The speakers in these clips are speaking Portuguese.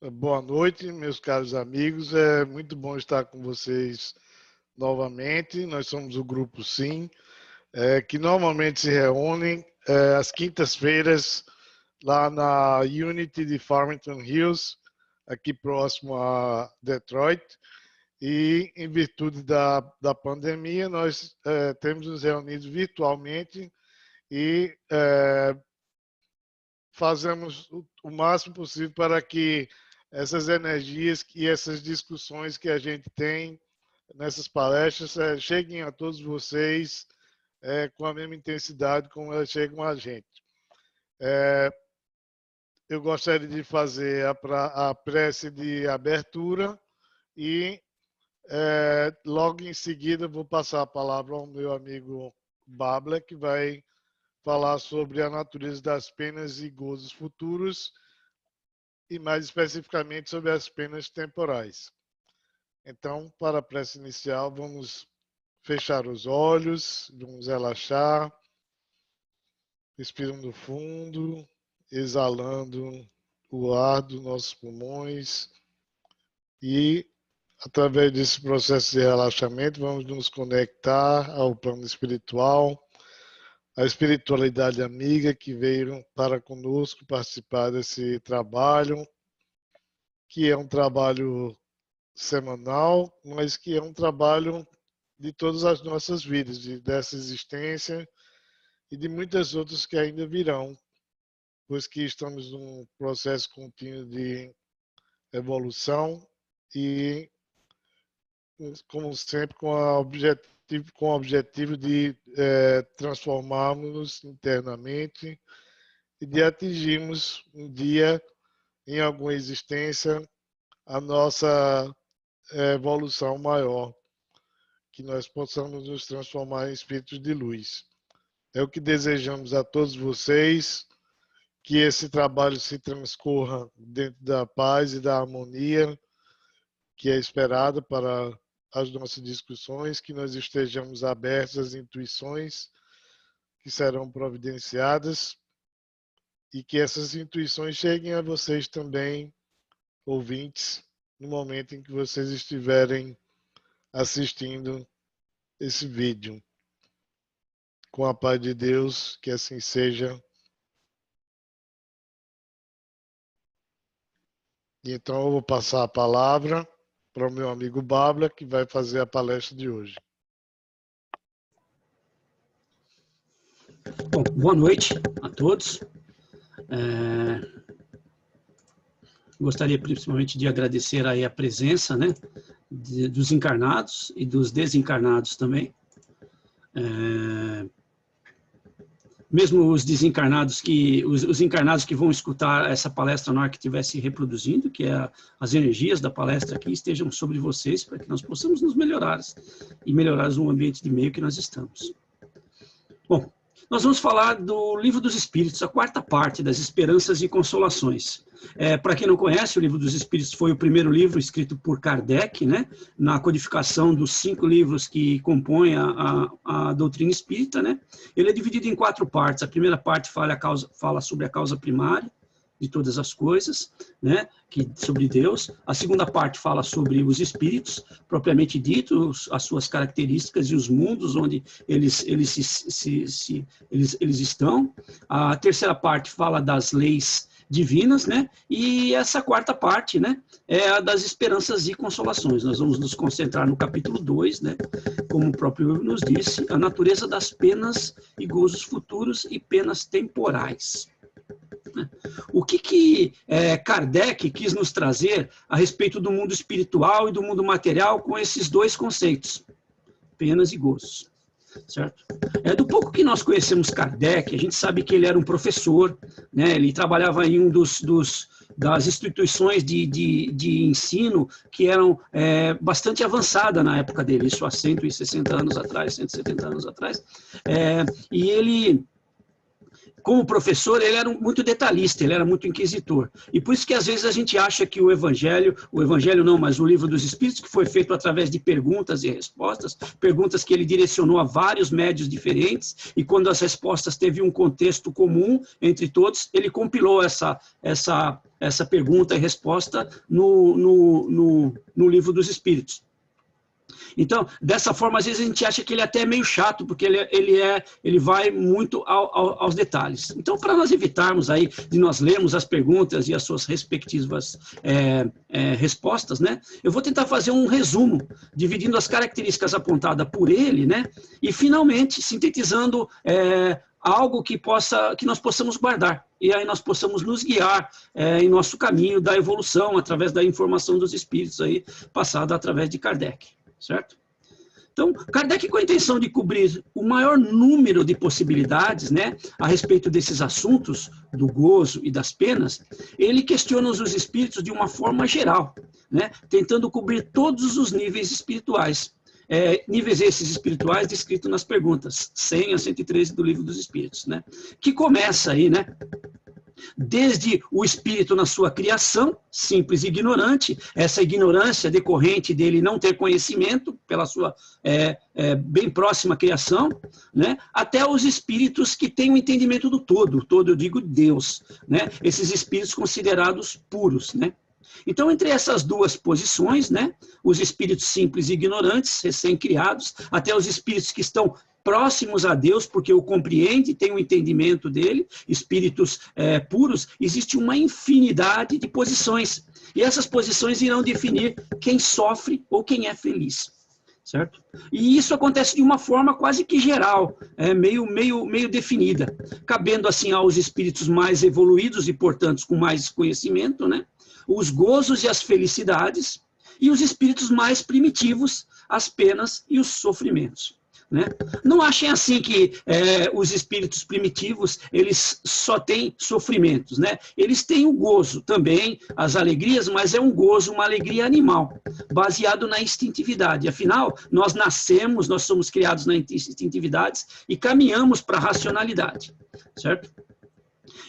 Boa noite, meus caros amigos. É muito bom estar com vocês novamente. Nós somos o Grupo Sim, que normalmente se reúne às quintas-feiras lá na Unity de Farmington Hills, aqui próximo a Detroit. E, em virtude da pandemia, nós temos nos reunido virtualmente e fazemos o máximo possível para que essas energias e essas discussões que a gente tem nessas palestras cheguem a todos vocês com a mesma intensidade como elas chegam a gente. Eu gostaria de fazer a prece de abertura e logo em seguida vou passar a palavra ao meu amigo Babla, que vai falar sobre a natureza das penas e gozos futuros e mais especificamente sobre as penas temporais. Então, para a prece inicial, vamos fechar os olhos, vamos relaxar, respirando fundo, exalando o ar dos nossos pulmões e, através desse processo de relaxamento, vamos nos conectar ao plano espiritual, a espiritualidade amiga que veio para conosco participar desse trabalho, que é um trabalho semanal, mas que é um trabalho de todas as nossas vidas, dessa existência e de muitas outras que ainda virão, pois que estamos num processo contínuo de evolução e, como sempre, com o objetivo de transformarmos internamente e de atingirmos um dia, em alguma existência, a nossa evolução maior, que nós possamos nos transformar em espíritos de luz. É o que desejamos a todos vocês, que esse trabalho se transcorra dentro da paz e da harmonia que é esperada para as nossas discussões, que nós estejamos abertos às intuições que serão providenciadas e que essas intuições cheguem a vocês também, ouvintes, no momento em que vocês estiverem assistindo esse vídeo. Com a paz de Deus, que assim seja. E então eu vou passar a palavra para o meu amigo Babla, que vai fazer a palestra de hoje. Bom, boa noite a todos. Gostaria principalmente de agradecer aí a presença, né, dos encarnados e dos desencarnados também. Mesmo os desencarnados os encarnados que vão escutar essa palestra na hora que estiver se reproduzindo, que é as energias da palestra aqui, estejam sobre vocês, para que nós possamos nos melhorar e melhorar o ambiente de meio que nós estamos. Bom, nós vamos falar do Livro dos Espíritos, a quarta parte das Esperanças e Consolações. Para quem não conhece, o Livro dos Espíritos foi o primeiro livro escrito por Kardec, né, na codificação dos 5 livros que compõem a doutrina espírita, né. Ele é dividido em 4 partes. A primeira parte fala sobre a causa primária de todas as coisas, né, sobre Deus. A segunda parte fala sobre os espíritos, propriamente dito, as suas características e os mundos onde eles estão. A terceira parte fala das leis divinas, né? E essa quarta parte, né, é a das esperanças e consolações. Nós vamos nos concentrar no capítulo 2, né, como o próprio livro nos disse, a natureza das penas e gozos futuros e penas temporais. O que Kardec quis nos trazer a respeito do mundo espiritual e do mundo material com esses 2 conceitos, penas e gozos, certo? Do pouco que nós conhecemos Kardec, a gente sabe que ele era um professor, né? Ele trabalhava em das instituições de ensino que eram bastante avançadas na época dele, isso há 160 anos atrás, 170 anos atrás, e ele como professor, ele era muito detalhista, ele era muito inquisitor. E por isso que às vezes a gente acha que o evangelho não, mas o Livro dos Espíritos, que foi feito através de perguntas e respostas, perguntas que ele direcionou a vários médios diferentes, e quando as respostas teve um contexto comum entre todos, ele compilou essa pergunta e resposta no Livro dos Espíritos. Então, dessa forma, às vezes a gente acha que ele é até meio chato, porque ele vai muito aos detalhes. Então, para nós evitarmos aí de nós lermos as perguntas e as suas respectivas respostas, né, eu vou tentar fazer um resumo, dividindo as características apontadas por ele, né, e finalmente sintetizando algo que nós possamos guardar, e aí nós possamos nos guiar em nosso caminho da evolução, através da informação dos espíritos aí, passada através de Kardec. Certo? Então, Kardec, com a intenção de cobrir o maior número de possibilidades, né, a respeito desses assuntos, do gozo e das penas, ele questiona os espíritos de uma forma geral, né, tentando cobrir todos os níveis espirituais. Níveis esses espirituais descritos nas perguntas 100 a 113 do Livro dos Espíritos, né, que começa aí, né, desde o espírito na sua criação, simples e ignorante, essa ignorância decorrente dele não ter conhecimento pela sua bem próxima criação, né, até os espíritos que têm o entendimento do todo eu digo Deus, né, esses espíritos considerados puros, né. Então, entre essas duas posições, né, os espíritos simples e ignorantes, recém-criados, até os espíritos que estão próximos a Deus, porque o compreende, tem o entendimento dele, espíritos puros, existe uma infinidade de posições. E essas posições irão definir quem sofre ou quem é feliz. Certo? E isso acontece de uma forma quase que geral, meio definida, cabendo assim aos espíritos mais evoluídos e, portanto, com mais conhecimento, né? Os gozos e as felicidades, e os espíritos mais primitivos, as penas e os sofrimentos. Né? Não achem assim que os espíritos primitivos eles só têm sofrimentos, né? Eles têm o gozo também, as alegrias, mas é um gozo, uma alegria animal, baseado na instintividade. Afinal, nós nascemos, nós somos criados na instintividade e caminhamos para a racionalidade, certo?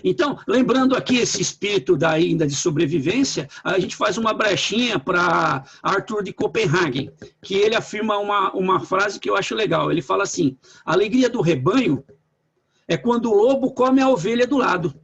Então, lembrando aqui esse espírito ainda de sobrevivência, a gente faz uma brechinha para Arthur de Copenhagen, que ele afirma uma frase que eu acho legal. Ele fala assim: a alegria do rebanho é quando o lobo come a ovelha do lado,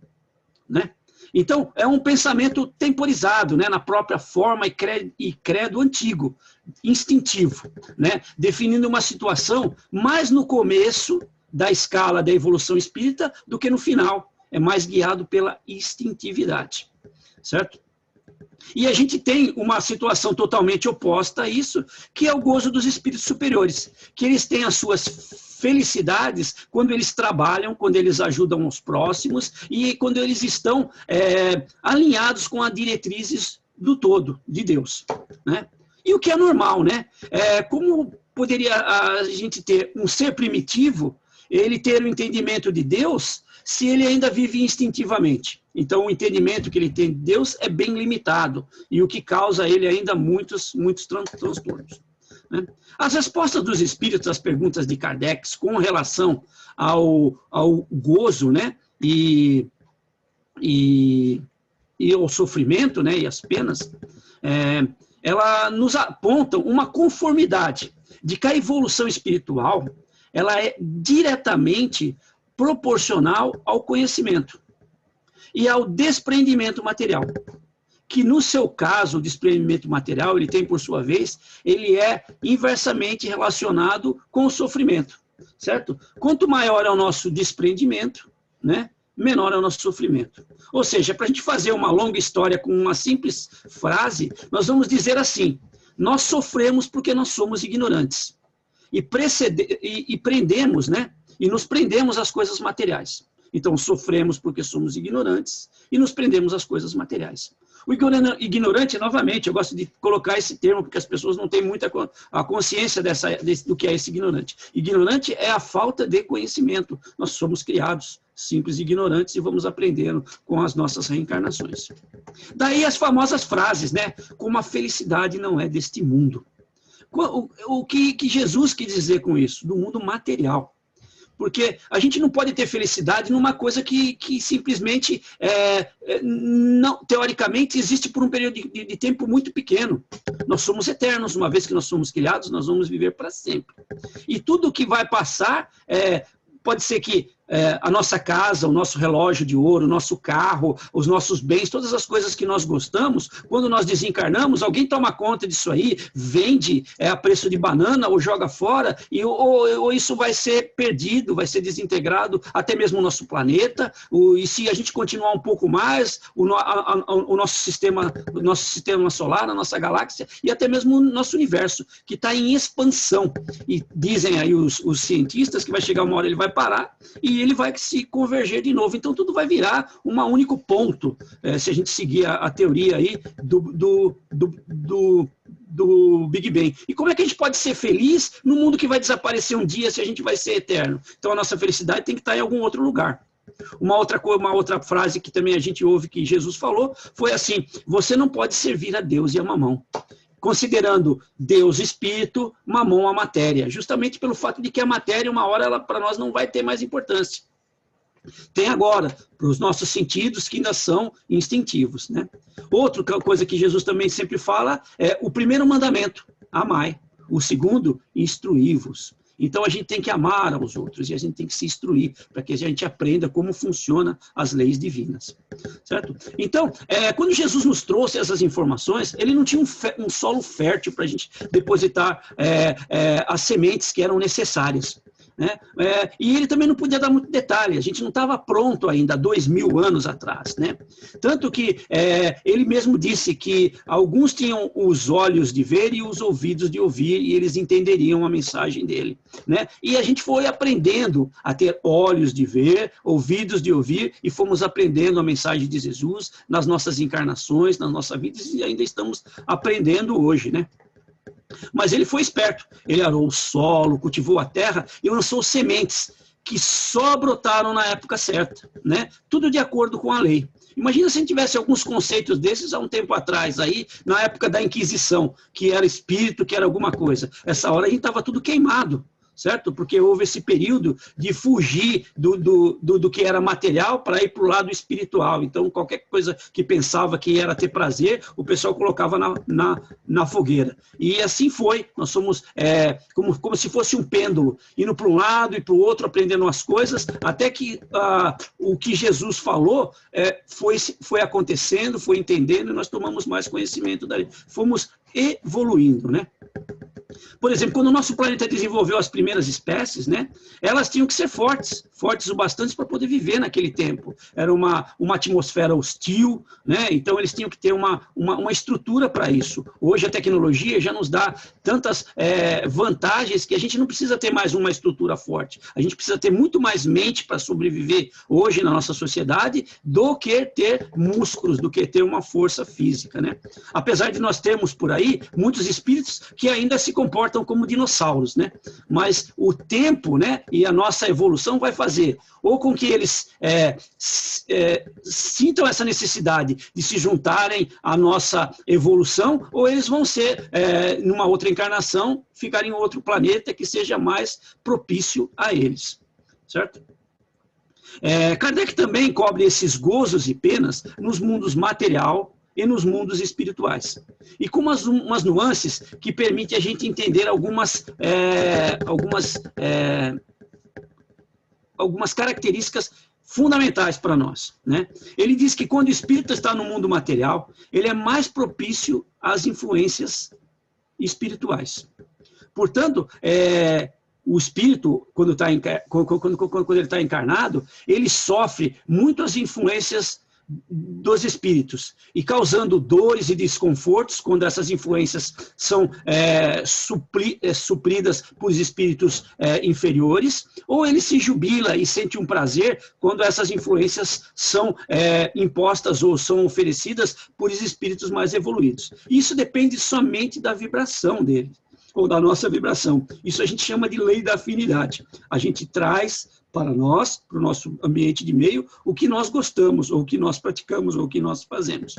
né? Então, é um pensamento temporizado, né, na própria forma e credo antigo, instintivo, né, definindo uma situação mais no começo da escala da evolução espírita do que no final. É mais guiado pela instintividade, certo? E a gente tem uma situação totalmente oposta a isso, que é o gozo dos espíritos superiores, que eles têm as suas felicidades quando eles trabalham, quando eles ajudam os próximos e quando eles estão alinhados com as diretrizes do todo, de Deus, né? E o que é normal, né? Como poderia a gente ter um ser primitivo, ele ter o entendimento de Deus, se ele ainda vive instintivamente? Então, o entendimento que ele tem de Deus é bem limitado, e o que causa a ele ainda muitos transtornos. Né? As respostas dos espíritos às perguntas de Kardec com relação ao gozo, né, e ao sofrimento, né, e às penas, ela nos aponta uma conformidade de que a evolução espiritual ela é diretamente proporcional ao conhecimento e ao desprendimento material, que no seu caso, o desprendimento material, ele tem, por sua vez, ele é inversamente relacionado com o sofrimento, certo? Quanto maior é o nosso desprendimento, né, menor é o nosso sofrimento. Ou seja, para a gente fazer uma longa história com uma simples frase, nós vamos dizer assim: nós sofremos porque nós somos ignorantes. E prendemos, né? E nos prendemos às coisas materiais. Então, sofremos porque somos ignorantes e nos prendemos às coisas materiais. O ignorante, novamente, eu gosto de colocar esse termo porque as pessoas não têm muita a consciência do que é esse ignorante. Ignorante é a falta de conhecimento. Nós somos criados simples e ignorantes e vamos aprendendo com as nossas reencarnações. Daí as famosas frases, né? Como a felicidade não é deste mundo. O que Jesus quis dizer com isso? Do mundo material. Porque a gente não pode ter felicidade numa coisa que simplesmente, não, teoricamente, existe por um período de tempo muito pequeno. Nós somos eternos, uma vez que nós somos criados, nós vamos viver para sempre. E tudo que vai passar, pode ser que a nossa casa, o nosso relógio de ouro, o nosso carro, os nossos bens, todas as coisas que nós gostamos, quando nós desencarnamos, alguém toma conta disso aí, vende a preço de banana ou joga fora, ou isso vai ser perdido, vai ser desintegrado, até mesmo o nosso planeta, e se a gente continuar um pouco mais, o nosso sistema solar, a nossa galáxia, e até mesmo o nosso universo, que está em expansão. E dizem aí os cientistas que vai chegar uma hora, ele vai parar, e ele vai se converger de novo. Então, tudo vai virar um único ponto, se a gente seguir a teoria aí do Big Bang. E como é que a gente pode ser feliz no mundo que vai desaparecer um dia se a gente vai ser eterno? Então, a nossa felicidade tem que estar em algum outro lugar. Uma outra frase que também a gente ouve que Jesus falou foi assim: você não pode servir a Deus e a mamão, considerando Deus espírito, mamão a matéria, justamente pelo fato de que a matéria, uma hora, ela para nós não vai ter mais importância. Tem agora, para os nossos sentidos, que ainda são instintivos, né? Outra coisa que Jesus também sempre fala é o primeiro mandamento, amai. O segundo, instruí-vos. Então, a gente tem que amar aos outros e a gente tem que se instruir para que a gente aprenda como funcionam as leis divinas, certo? Então, quando Jesus nos trouxe essas informações, ele não tinha um solo fértil para a gente depositar as sementes que eram necessárias, né? E ele também não podia dar muito detalhe, a gente não estava pronto ainda há 2000 anos atrás, né? Tanto que ele mesmo disse que alguns tinham os olhos de ver e os ouvidos de ouvir, e eles entenderiam a mensagem dele, né? E a gente foi aprendendo a ter olhos de ver, ouvidos de ouvir, e fomos aprendendo a mensagem de Jesus nas nossas encarnações, nas nossas vidas, e ainda estamos aprendendo hoje, né? Mas ele foi esperto, ele arou o solo, cultivou a terra e lançou sementes que só brotaram na época certa, né? Tudo de acordo com a lei. Imagina se a gente tivesse alguns conceitos desses há um tempo atrás, aí, na época da Inquisição, que era espírito, que era alguma coisa. Essa hora a gente estava tudo queimado, certo? Porque houve esse período de fugir do que era material para ir para o lado espiritual. Então, qualquer coisa que pensava que era ter prazer, o pessoal colocava na fogueira. E assim foi. Nós somos como se fosse um pêndulo, indo para um lado e para o outro, aprendendo as coisas, até que o que Jesus falou foi acontecendo, foi entendendo, e nós tomamos mais conhecimento dali. Fomos evoluindo, né? Por exemplo, quando o nosso planeta desenvolveu as primeiras espécies, né, elas tinham que ser fortes o bastante para poder viver naquele tempo. Era uma atmosfera hostil, né, então eles tinham que ter uma estrutura para isso. Hoje a tecnologia já nos dá tantas vantagens que a gente não precisa ter mais uma estrutura forte. A gente precisa ter muito mais mente para sobreviver hoje na nossa sociedade do que ter músculos, do que ter uma força física, né? Apesar de nós termos por aí muitos espíritos que ainda se comportam como dinossauros, né? Mas o tempo, né, e a nossa evolução vai fazer ou com que eles sintam essa necessidade de se juntarem à nossa evolução, ou eles vão ser, numa outra encarnação, ficar em outro planeta que seja mais propício a eles, certo? Kardec também cobre esses gozos e penas nos mundos material e nos mundos espirituais. E com umas nuances que permitem a gente entender algumas características fundamentais para nós, né? Ele diz que quando o espírito está no mundo material, ele é mais propício às influências espirituais. Portanto, o espírito, quando ele está encarnado, ele sofre muito as influências dos espíritos, e causando dores e desconfortos quando essas influências são supridas por espíritos inferiores, ou ele se jubila e sente um prazer quando essas influências são impostas ou são oferecidas por espíritos mais evoluídos. Isso depende somente da vibração dele, ou da nossa vibração. Isso a gente chama de lei da afinidade. A gente traz para nós, para o nosso ambiente de meio, o que nós gostamos, ou o que nós praticamos, ou o que nós fazemos.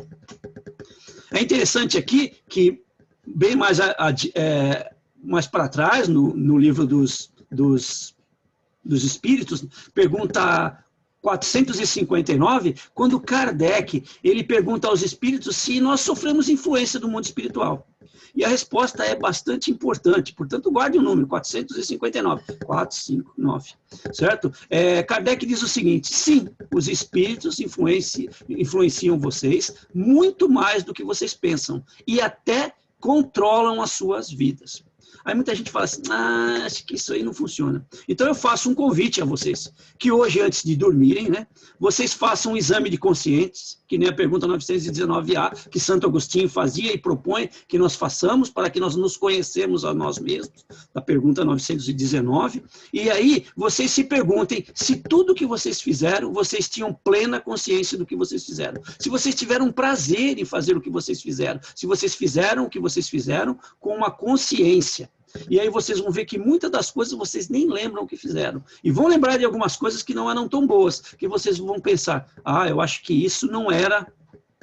É interessante aqui que, bem mais para trás, no livro dos dos espíritos, pergunta 459, quando Kardec, ele pergunta aos espíritos se nós sofremos influência do mundo espiritual. E a resposta é bastante importante, portanto, guarde o número, 459, 459, certo? Kardec diz o seguinte: sim, os espíritos influenciam vocês muito mais do que vocês pensam, e até controlam as suas vidas. Aí muita gente fala assim, acho que isso aí não funciona. Então eu faço um convite a vocês, que hoje, antes de dormirem, né, vocês façam um exame de consciência, que nem a pergunta 919A, que Santo Agostinho fazia e propõe que nós façamos para que nós nos conhecemos a nós mesmos, da pergunta 919, e aí vocês se perguntem se tudo que vocês fizeram, vocês tinham plena consciência do que vocês fizeram. Se vocês tiveram prazer em fazer o que vocês fizeram, se vocês fizeram o que vocês fizeram com uma consciência. E aí vocês vão ver que muitas das coisas vocês nem lembram o que fizeram. E vão lembrar de algumas coisas que não eram tão boas, que vocês vão pensar, eu acho que isso não era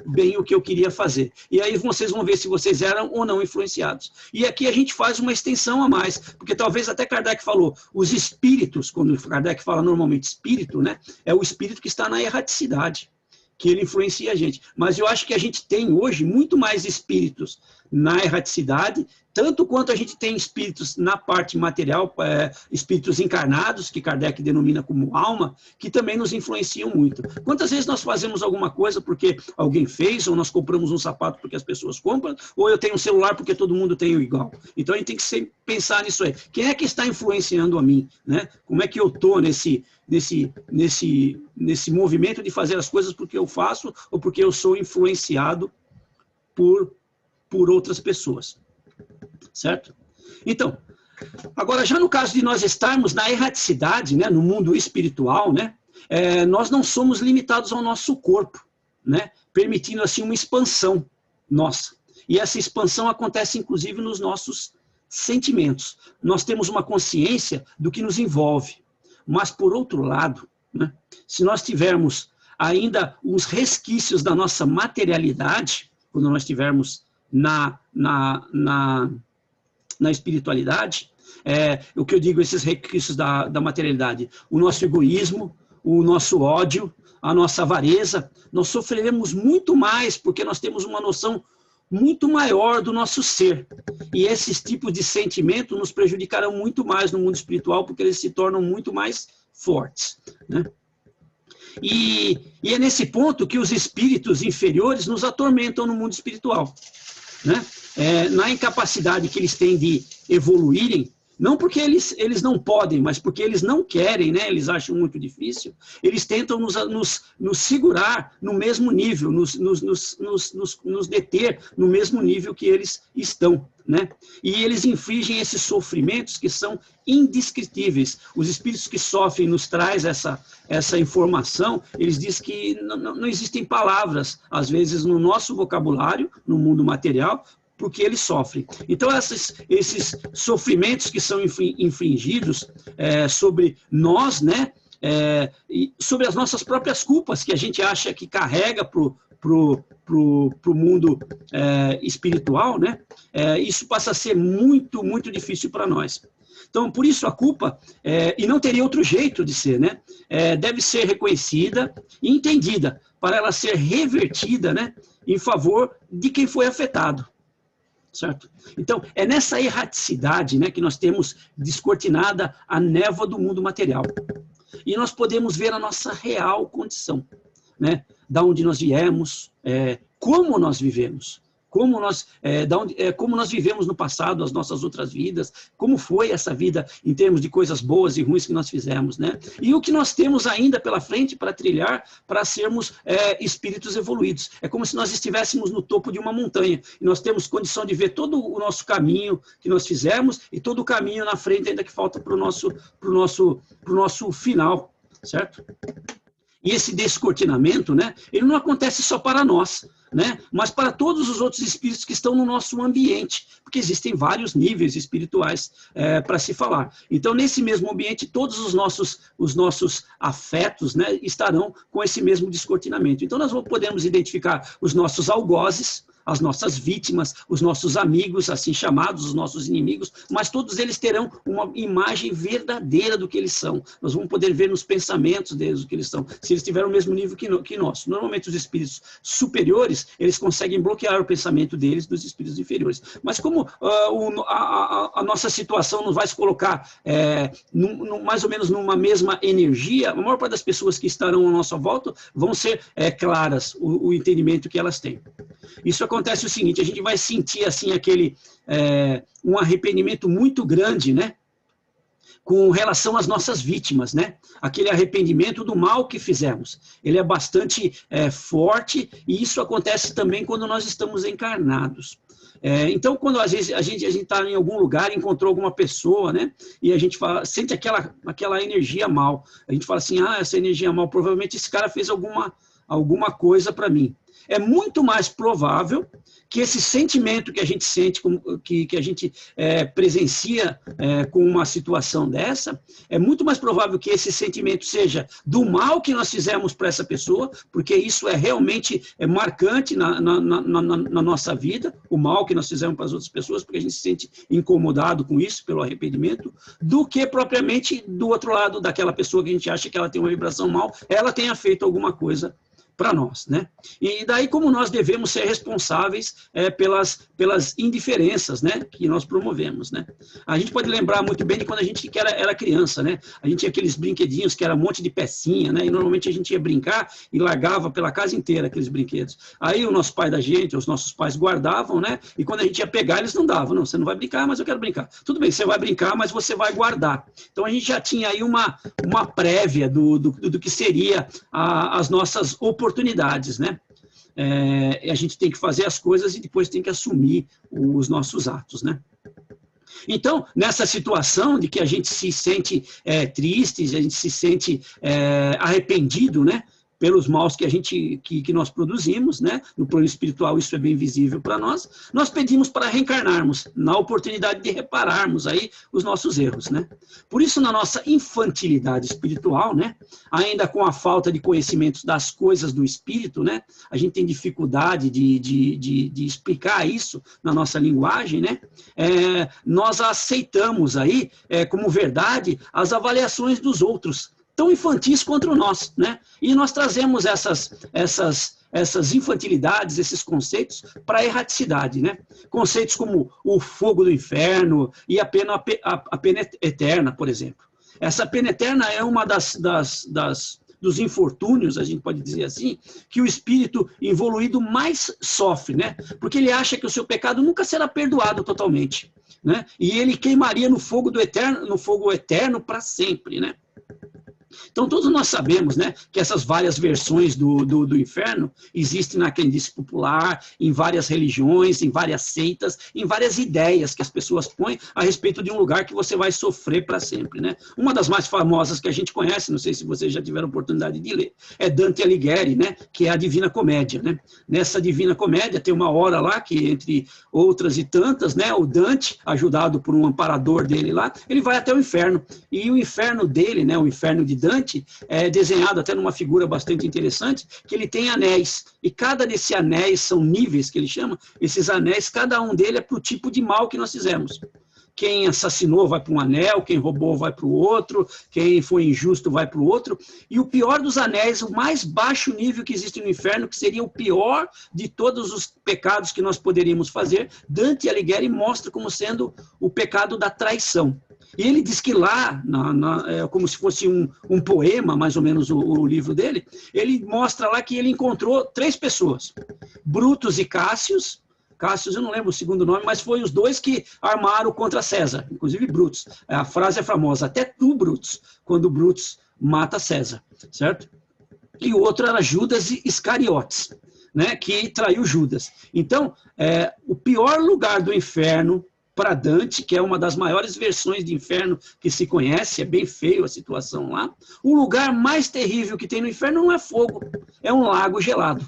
bem o que eu queria fazer. E aí vocês vão ver se vocês eram ou não influenciados. E aqui a gente faz uma extensão a mais, porque talvez até Kardec falou, os espíritos, quando Kardec fala normalmente espírito, né, é o espírito que está na erraticidade, que ele influencia a gente. Mas eu acho que a gente tem hoje muito mais espíritos na erraticidade, tanto quanto a gente tem espíritos na parte material, espíritos encarnados, que Kardec denomina como alma, que também nos influenciam muito. Quantas vezes nós fazemos alguma coisa porque alguém fez, ou nós compramos um sapato porque as pessoas compram, ou eu tenho um celular porque todo mundo tem o igual. Então a gente tem que sempre pensar nisso aí. Quem é que está influenciando a mim? Né? Como é que eu estou nesse movimento de fazer as coisas porque eu faço ou porque eu sou influenciado por outras pessoas, certo? Então, agora já no caso de nós estarmos na erraticidade, né, no mundo espiritual, né, nós não somos limitados ao nosso corpo, né, permitindo assim uma expansão nossa. E essa expansão acontece inclusive nos nossos sentimentos. Nós temos uma consciência do que nos envolve. Mas, por outro lado, né, se nós tivermos ainda os resquícios da nossa materialidade, quando nós estivermos na espiritualidade, o que eu digo, esses resquícios da materialidade, o nosso egoísmo, o nosso ódio, a nossa avareza, nós sofreremos muito mais, porque nós temos uma noção muito maior do nosso ser. E esses tipos de sentimento nos prejudicarão muito mais no mundo espiritual, porque eles se tornam muito mais fortes, né? E é nesse ponto que os espíritos inferiores nos atormentam no mundo espiritual, né? Na incapacidade que eles têm de evoluírem, não porque eles não podem, mas porque eles não querem, né? Eles acham muito difícil, eles tentam nos segurar no mesmo nível, nos deter no mesmo nível que eles estão, né? E eles infligem esses sofrimentos que são indescritíveis. Os espíritos que sofrem nos traz essa informação, eles dizem que não existem palavras, às vezes, no nosso vocabulário, no mundo material, porque eles sofrem. Então, esses sofrimentos que são infligidos sobre nós, né, e sobre as nossas próprias culpas, que a gente acha que carrega pro mundo espiritual, né, isso passa a ser muito, muito difícil para nós. Então, por isso a culpa, e não teria outro jeito de ser, né, deve ser reconhecida e entendida, para ela ser revertida, né, em favor de quem foi afetado. Certo? Então, é nessa erraticidade, né, que nós temos descortinada a névoa do mundo material. E nós podemos ver a nossa real condição, né, da onde nós viemos, como nós vivemos, como nós vivemos no passado, as nossas outras vidas, como foi essa vida em termos de coisas boas e ruins que nós fizemos, né? E o que nós temos ainda pela frente para trilhar, para sermos espíritos evoluídos. É como se nós estivéssemos no topo de uma montanha, e nós temos condição de ver todo o nosso caminho que nós fizemos, e todo o caminho na frente ainda que falta para o nosso final, certo? E esse descortinamento, né, ele não acontece só para nós, né, mas para todos os outros espíritos que estão no nosso ambiente, porque existem vários níveis espirituais para se falar. Então, nesse mesmo ambiente, todos os nossos afetos, né, estarão com esse mesmo descortinamento. Então, nós podemos identificar os nossos algozes, as nossas vítimas, os nossos amigos, assim chamados, os nossos inimigos, mas todos eles terão uma imagem verdadeira do que eles são. Nós vamos poder ver nos pensamentos deles o que eles são, se eles tiverem o mesmo nível que nós. Normalmente os espíritos superiores, eles conseguem bloquear o pensamento deles dos espíritos inferiores. Mas como a nossa situação nos vai se colocar mais ou menos numa mesma energia, a maior parte das pessoas que estarão à nossa volta vão ser claras o entendimento que elas têm. Isso acontece o seguinte, a gente vai sentir assim um arrependimento muito grande, né? Com relação às nossas vítimas, né? Aquele arrependimento do mal que fizemos. Ele é bastante forte e isso acontece também quando nós estamos encarnados. Então, quando às vezes a gente está em algum lugar, encontrou alguma pessoa, né? E a gente sente aquela energia mal. A gente fala assim, essa energia mal, provavelmente esse cara fez alguma coisa para mim. É muito mais provável que esse sentimento que a gente sente, que a gente presencia com uma situação dessa, é muito mais provável que esse sentimento seja do mal que nós fizemos para essa pessoa, porque isso é realmente marcante na nossa vida, o mal que nós fizemos para as outras pessoas, porque a gente se sente incomodado com isso, pelo arrependimento, do que propriamente do outro lado daquela pessoa que a gente acha que ela tem uma vibração mal, ela tenha feito alguma coisa para nós, né? E daí como nós devemos ser responsáveis pelas indiferenças, né, que nós promovemos, né? A gente pode lembrar muito bem de quando a gente era criança, né? A gente tinha aqueles brinquedinhos que era um monte de pecinha, né? E normalmente a gente ia brincar e largava pela casa inteira aqueles brinquedos. Aí o nosso pai da gente, os nossos pais guardavam, né? E quando a gente ia pegar, eles não davam. Não, você não vai brincar, mas eu quero brincar. Tudo bem, você vai brincar, mas você vai guardar. Então a gente já tinha aí uma prévia do que seria as nossas oportunidades, né? A gente tem que fazer as coisas e depois tem que assumir os nossos atos, né? Então, nessa situação de que a gente se sente triste, a gente se sente arrependido, né? Pelos maus que nós produzimos, né? No plano espiritual isso é bem visível para nós. Nós pedimos para reencarnarmos, na oportunidade de repararmos aí os nossos erros, né? Por isso, na nossa infantilidade espiritual, né? Ainda com a falta de conhecimentos das coisas do espírito, né? A gente tem dificuldade de explicar isso na nossa linguagem, né? Nós aceitamos aí como verdade as avaliações dos outros, tão infantis quanto nós, né? E nós trazemos essas infantilidades, esses conceitos para a erraticidade, né? Conceitos como o fogo do inferno e a pena eterna, por exemplo. Essa pena eterna é uma dos infortúnios, a gente pode dizer assim, que o espírito evoluído mais sofre, né? Porque ele acha que o seu pecado nunca será perdoado totalmente, né? E ele queimaria no fogo eterno para sempre, né? Então, todos nós sabemos, né, que essas várias versões do inferno existem na crendice popular, em várias religiões, em várias seitas, em várias ideias que as pessoas põem a respeito de um lugar que você vai sofrer para sempre, né? Uma das mais famosas que a gente conhece, não sei se vocês já tiveram oportunidade de ler, é Dante Alighieri, né, que é a Divina Comédia, né? Nessa Divina Comédia tem uma hora lá que, entre outras e tantas, né, o Dante, ajudado por um amparador dele lá, ele vai até o inferno. E o inferno dele, né, o inferno de Dante, é desenhado até numa figura bastante interessante, que ele tem anéis, e cada desses anéis são níveis, que ele chama, esses anéis, cada um deles é para o tipo de mal que nós fizemos. Quem assassinou vai para um anel, quem roubou vai para o outro, quem foi injusto vai para o outro, e o pior dos anéis, o mais baixo nível que existe no inferno, que seria o pior de todos os pecados que nós poderíamos fazer, Dante Alighieri mostra como sendo o pecado da traição. E ele diz que lá, como se fosse um poema, mais ou menos o livro dele, ele mostra lá que ele encontrou 3 pessoas, Brutus e Cássius, eu não lembro o segundo nome, mas foi os 2 que armaram contra César, inclusive Brutus. A frase é famosa, até tu, Brutus, quando Brutus mata César, certo? E o outro era Judas Iscariotes, né, que traiu Judas. Então, o pior lugar do inferno para Dante, que é uma das maiores versões de inferno que se conhece, é bem feio a situação lá. O lugar mais terrível que tem no inferno não é fogo, é um lago gelado.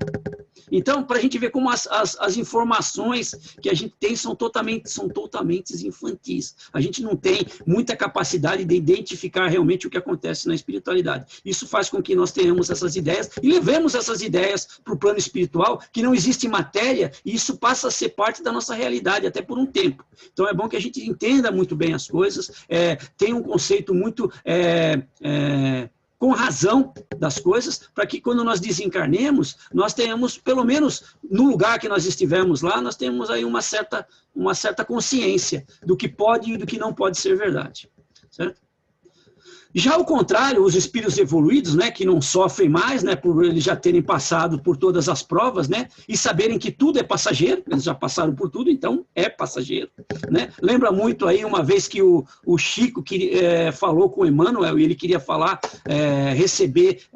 Então, para a gente ver como as informações que a gente tem são totalmente infantis. A gente não tem muita capacidade de identificar realmente o que acontece na espiritualidade. Isso faz com que nós tenhamos essas ideias e levemos essas ideias para o plano espiritual, que não existe matéria, e isso passa a ser parte da nossa realidade, até por um tempo. Então, é bom que a gente entenda muito bem as coisas, tenha um conceito muito... com razão das coisas, para que quando nós desencarnemos, nós tenhamos, pelo menos no lugar que nós estivemos lá, nós temos aí uma certa consciência do que pode e do que não pode ser verdade, certo? Já ao contrário, os espíritos evoluídos, né, que não sofrem mais, né, por eles já terem passado por todas as provas, né, e saberem que tudo é passageiro, eles já passaram por tudo, então é passageiro, né? Lembra muito aí uma vez que o Chico falou com o Emmanuel e ele queria receber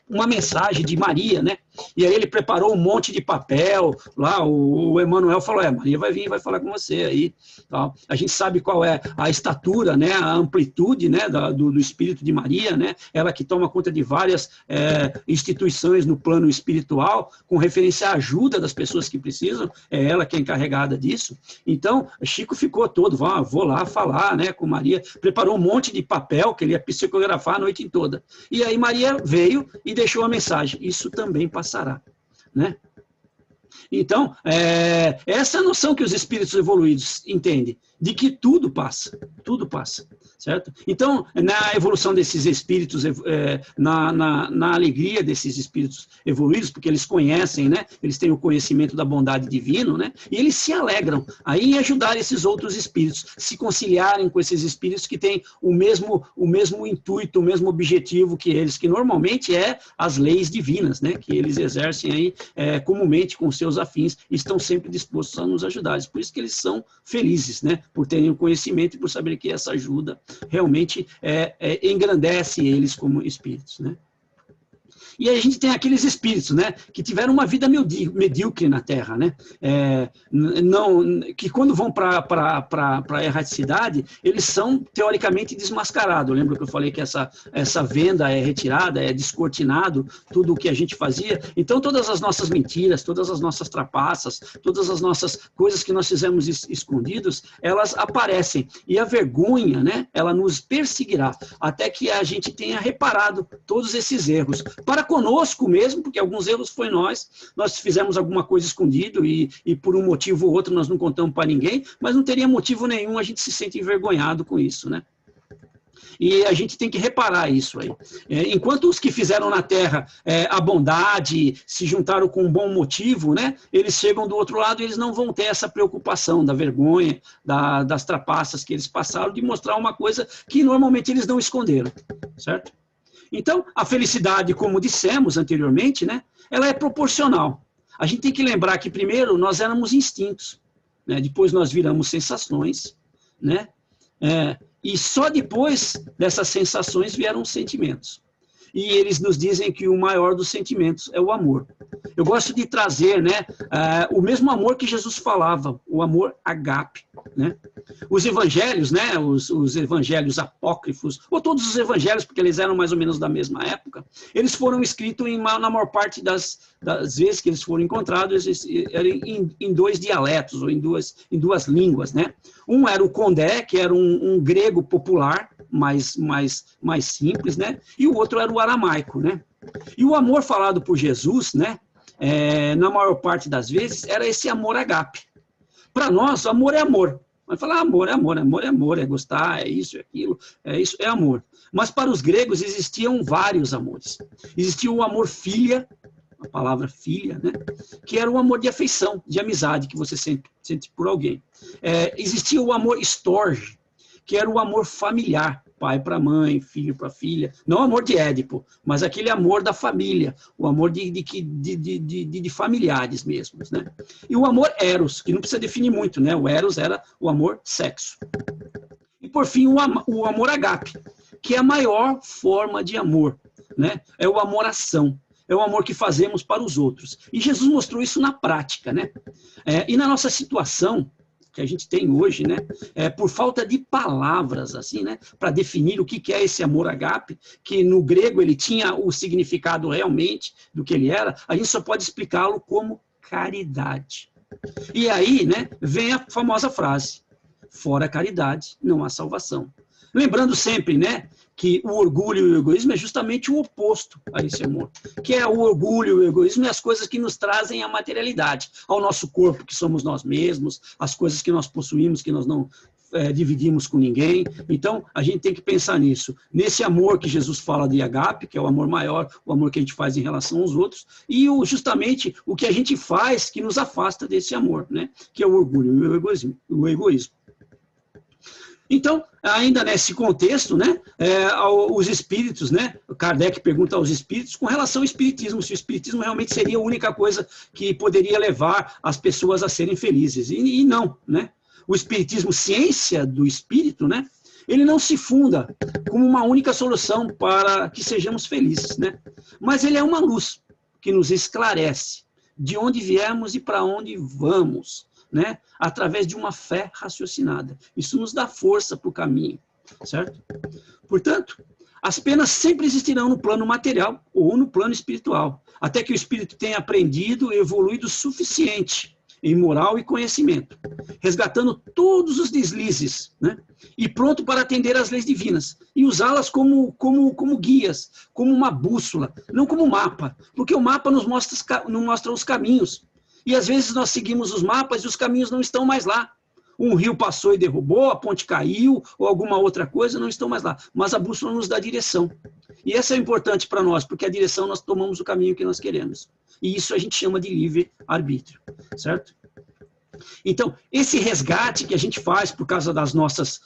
uma mensagem de Maria, né? E aí ele preparou um monte de papel, lá o Emmanuel falou, Maria vai vir e vai falar com você aí, tal. A gente sabe qual é a estatura, né, a amplitude, né, do espírito de Maria, né, ela que toma conta de várias instituições no plano espiritual, com referência à ajuda das pessoas que precisam, é ela que é encarregada disso. Então, Chico ficou todo, vou lá falar, né, com Maria, preparou um monte de papel que ele ia psicografar a noite toda. E aí Maria veio e deixou a mensagem, isso também passará, né? Então, essa é a noção que os espíritos evoluídos entendem, de que tudo passa, certo? Então, na evolução desses espíritos, na alegria desses espíritos evoluídos, porque eles conhecem, né? Eles têm o conhecimento da bondade divina, né? E eles se alegram aí em ajudar esses outros espíritos, se conciliarem com esses espíritos que têm o mesmo intuito, o mesmo objetivo que eles, que normalmente é as leis divinas, né? Que eles exercem aí comumente com seus afins e estão sempre dispostos a nos ajudar. Por isso que eles são felizes, né? Por terem o conhecimento e por saber que essa ajuda realmente engrandece eles como espíritos, né? E aí a gente tem aqueles espíritos, né, que tiveram uma vida medíocre na Terra, né, que quando vão para a erraticidade, eles são teoricamente desmascarados. Lembra que eu falei que essa venda é retirada, é descortinado, tudo o que a gente fazia? Então, todas as nossas mentiras, todas as nossas trapaças, todas as nossas coisas que nós fizemos escondidos, elas aparecem. E a vergonha, né, ela nos perseguirá, até que a gente tenha reparado todos esses erros. Para conosco mesmo, porque alguns erros foi nós fizemos alguma coisa escondido e por um motivo ou outro nós não contamos para ninguém, mas não teria motivo nenhum, a gente se sente envergonhado com isso, né? E a gente tem que reparar isso aí. Enquanto os que fizeram na Terra a bondade, se juntaram com um bom motivo, né? Eles chegam do outro lado e eles não vão ter essa preocupação da vergonha, das trapaças que eles passaram, de mostrar uma coisa que normalmente eles não esconderam, certo? Então, a felicidade, como dissemos anteriormente, né, ela é proporcional. A gente tem que lembrar que, primeiro, nós éramos instintos, né, depois nós viramos sensações, né, e só depois dessas sensações vieram sentimentos. E eles nos dizem que o maior dos sentimentos é o amor. Eu gosto de trazer, né, o mesmo amor que Jesus falava, o amor agape, né? Os evangelhos, né, os evangelhos apócrifos, ou todos os evangelhos, porque eles eram mais ou menos da mesma época, eles foram escritos na maior parte das vezes que eles foram encontrados, em dois dialetos, ou em duas línguas, né? Um era o condé, que era um grego popular, mais simples, né? E o outro era o aramaico, né? E o amor falado por Jesus, né, na maior parte das vezes, era esse amor agape. Para nós, amor é amor. Vai falar amor, é gostar, é isso, é aquilo, é amor. Mas para os gregos existiam vários amores. Existia o amor filia, a palavra filha, né, que era o amor de afeição, de amizade que você sente por alguém. Existia o amor storge, que era o amor familiar, pai para mãe, filho para filha, não o amor de Édipo, mas aquele amor da família, o amor de familiares mesmos, né? E o amor eros, que não precisa definir muito, né? O eros era o amor sexo. E por fim, o amor agape, que é a maior forma de amor, né? É o amor ação. É o amor que fazemos para os outros. E Jesus mostrou isso na prática, né? E na nossa situação, que a gente tem hoje, né, por falta de palavras, assim, né, para definir o que é esse amor ágape, que no grego ele tinha o significado realmente do que ele era, a gente só pode explicá-lo como caridade. E aí, né, vem a famosa frase, fora caridade, não há salvação. Lembrando sempre, né, que o orgulho e o egoísmo é justamente o oposto a esse amor, que é o orgulho e o egoísmo e as coisas que nos trazem a materialidade, ao nosso corpo, que somos nós mesmos, as coisas que nós possuímos, que nós não dividimos com ninguém. Então, a gente tem que pensar nisso, nesse amor que Jesus fala de ágape, que é o amor maior, o amor que a gente faz em relação aos outros, e justamente o que a gente faz que nos afasta desse amor, né, que é o orgulho e o egoísmo. Então, ainda nesse contexto, né, os espíritos, né, Kardec pergunta aos espíritos com relação ao espiritismo, se o espiritismo realmente seria a única coisa que poderia levar as pessoas a serem felizes. E não, né? O espiritismo, ciência do espírito, né, ele não se funda como uma única solução para que sejamos felizes, né? Mas ele é uma luz que nos esclarece de onde viemos e para onde vamos, né? Através de uma fé raciocinada. Isso nos dá força para o caminho, certo? Portanto, as penas sempre existirão no plano material ou no plano espiritual, até que o espírito tenha aprendido e evoluído o suficiente em moral e conhecimento, resgatando todos os deslizes, né? E pronto para atender às leis divinas e usá-las como guias, como uma bússola, não como mapa, porque o mapa nos mostra os caminhos. E às vezes nós seguimos os mapas e os caminhos não estão mais lá. Um rio passou e derrubou, a ponte caiu, ou alguma outra coisa, não estão mais lá. Mas a bússola nos dá direção. E essa é importante para nós, porque a direção nós tomamos o caminho que nós queremos. E isso a gente chama de livre-arbítrio, certo? Então, esse resgate que a gente faz por causa das nossas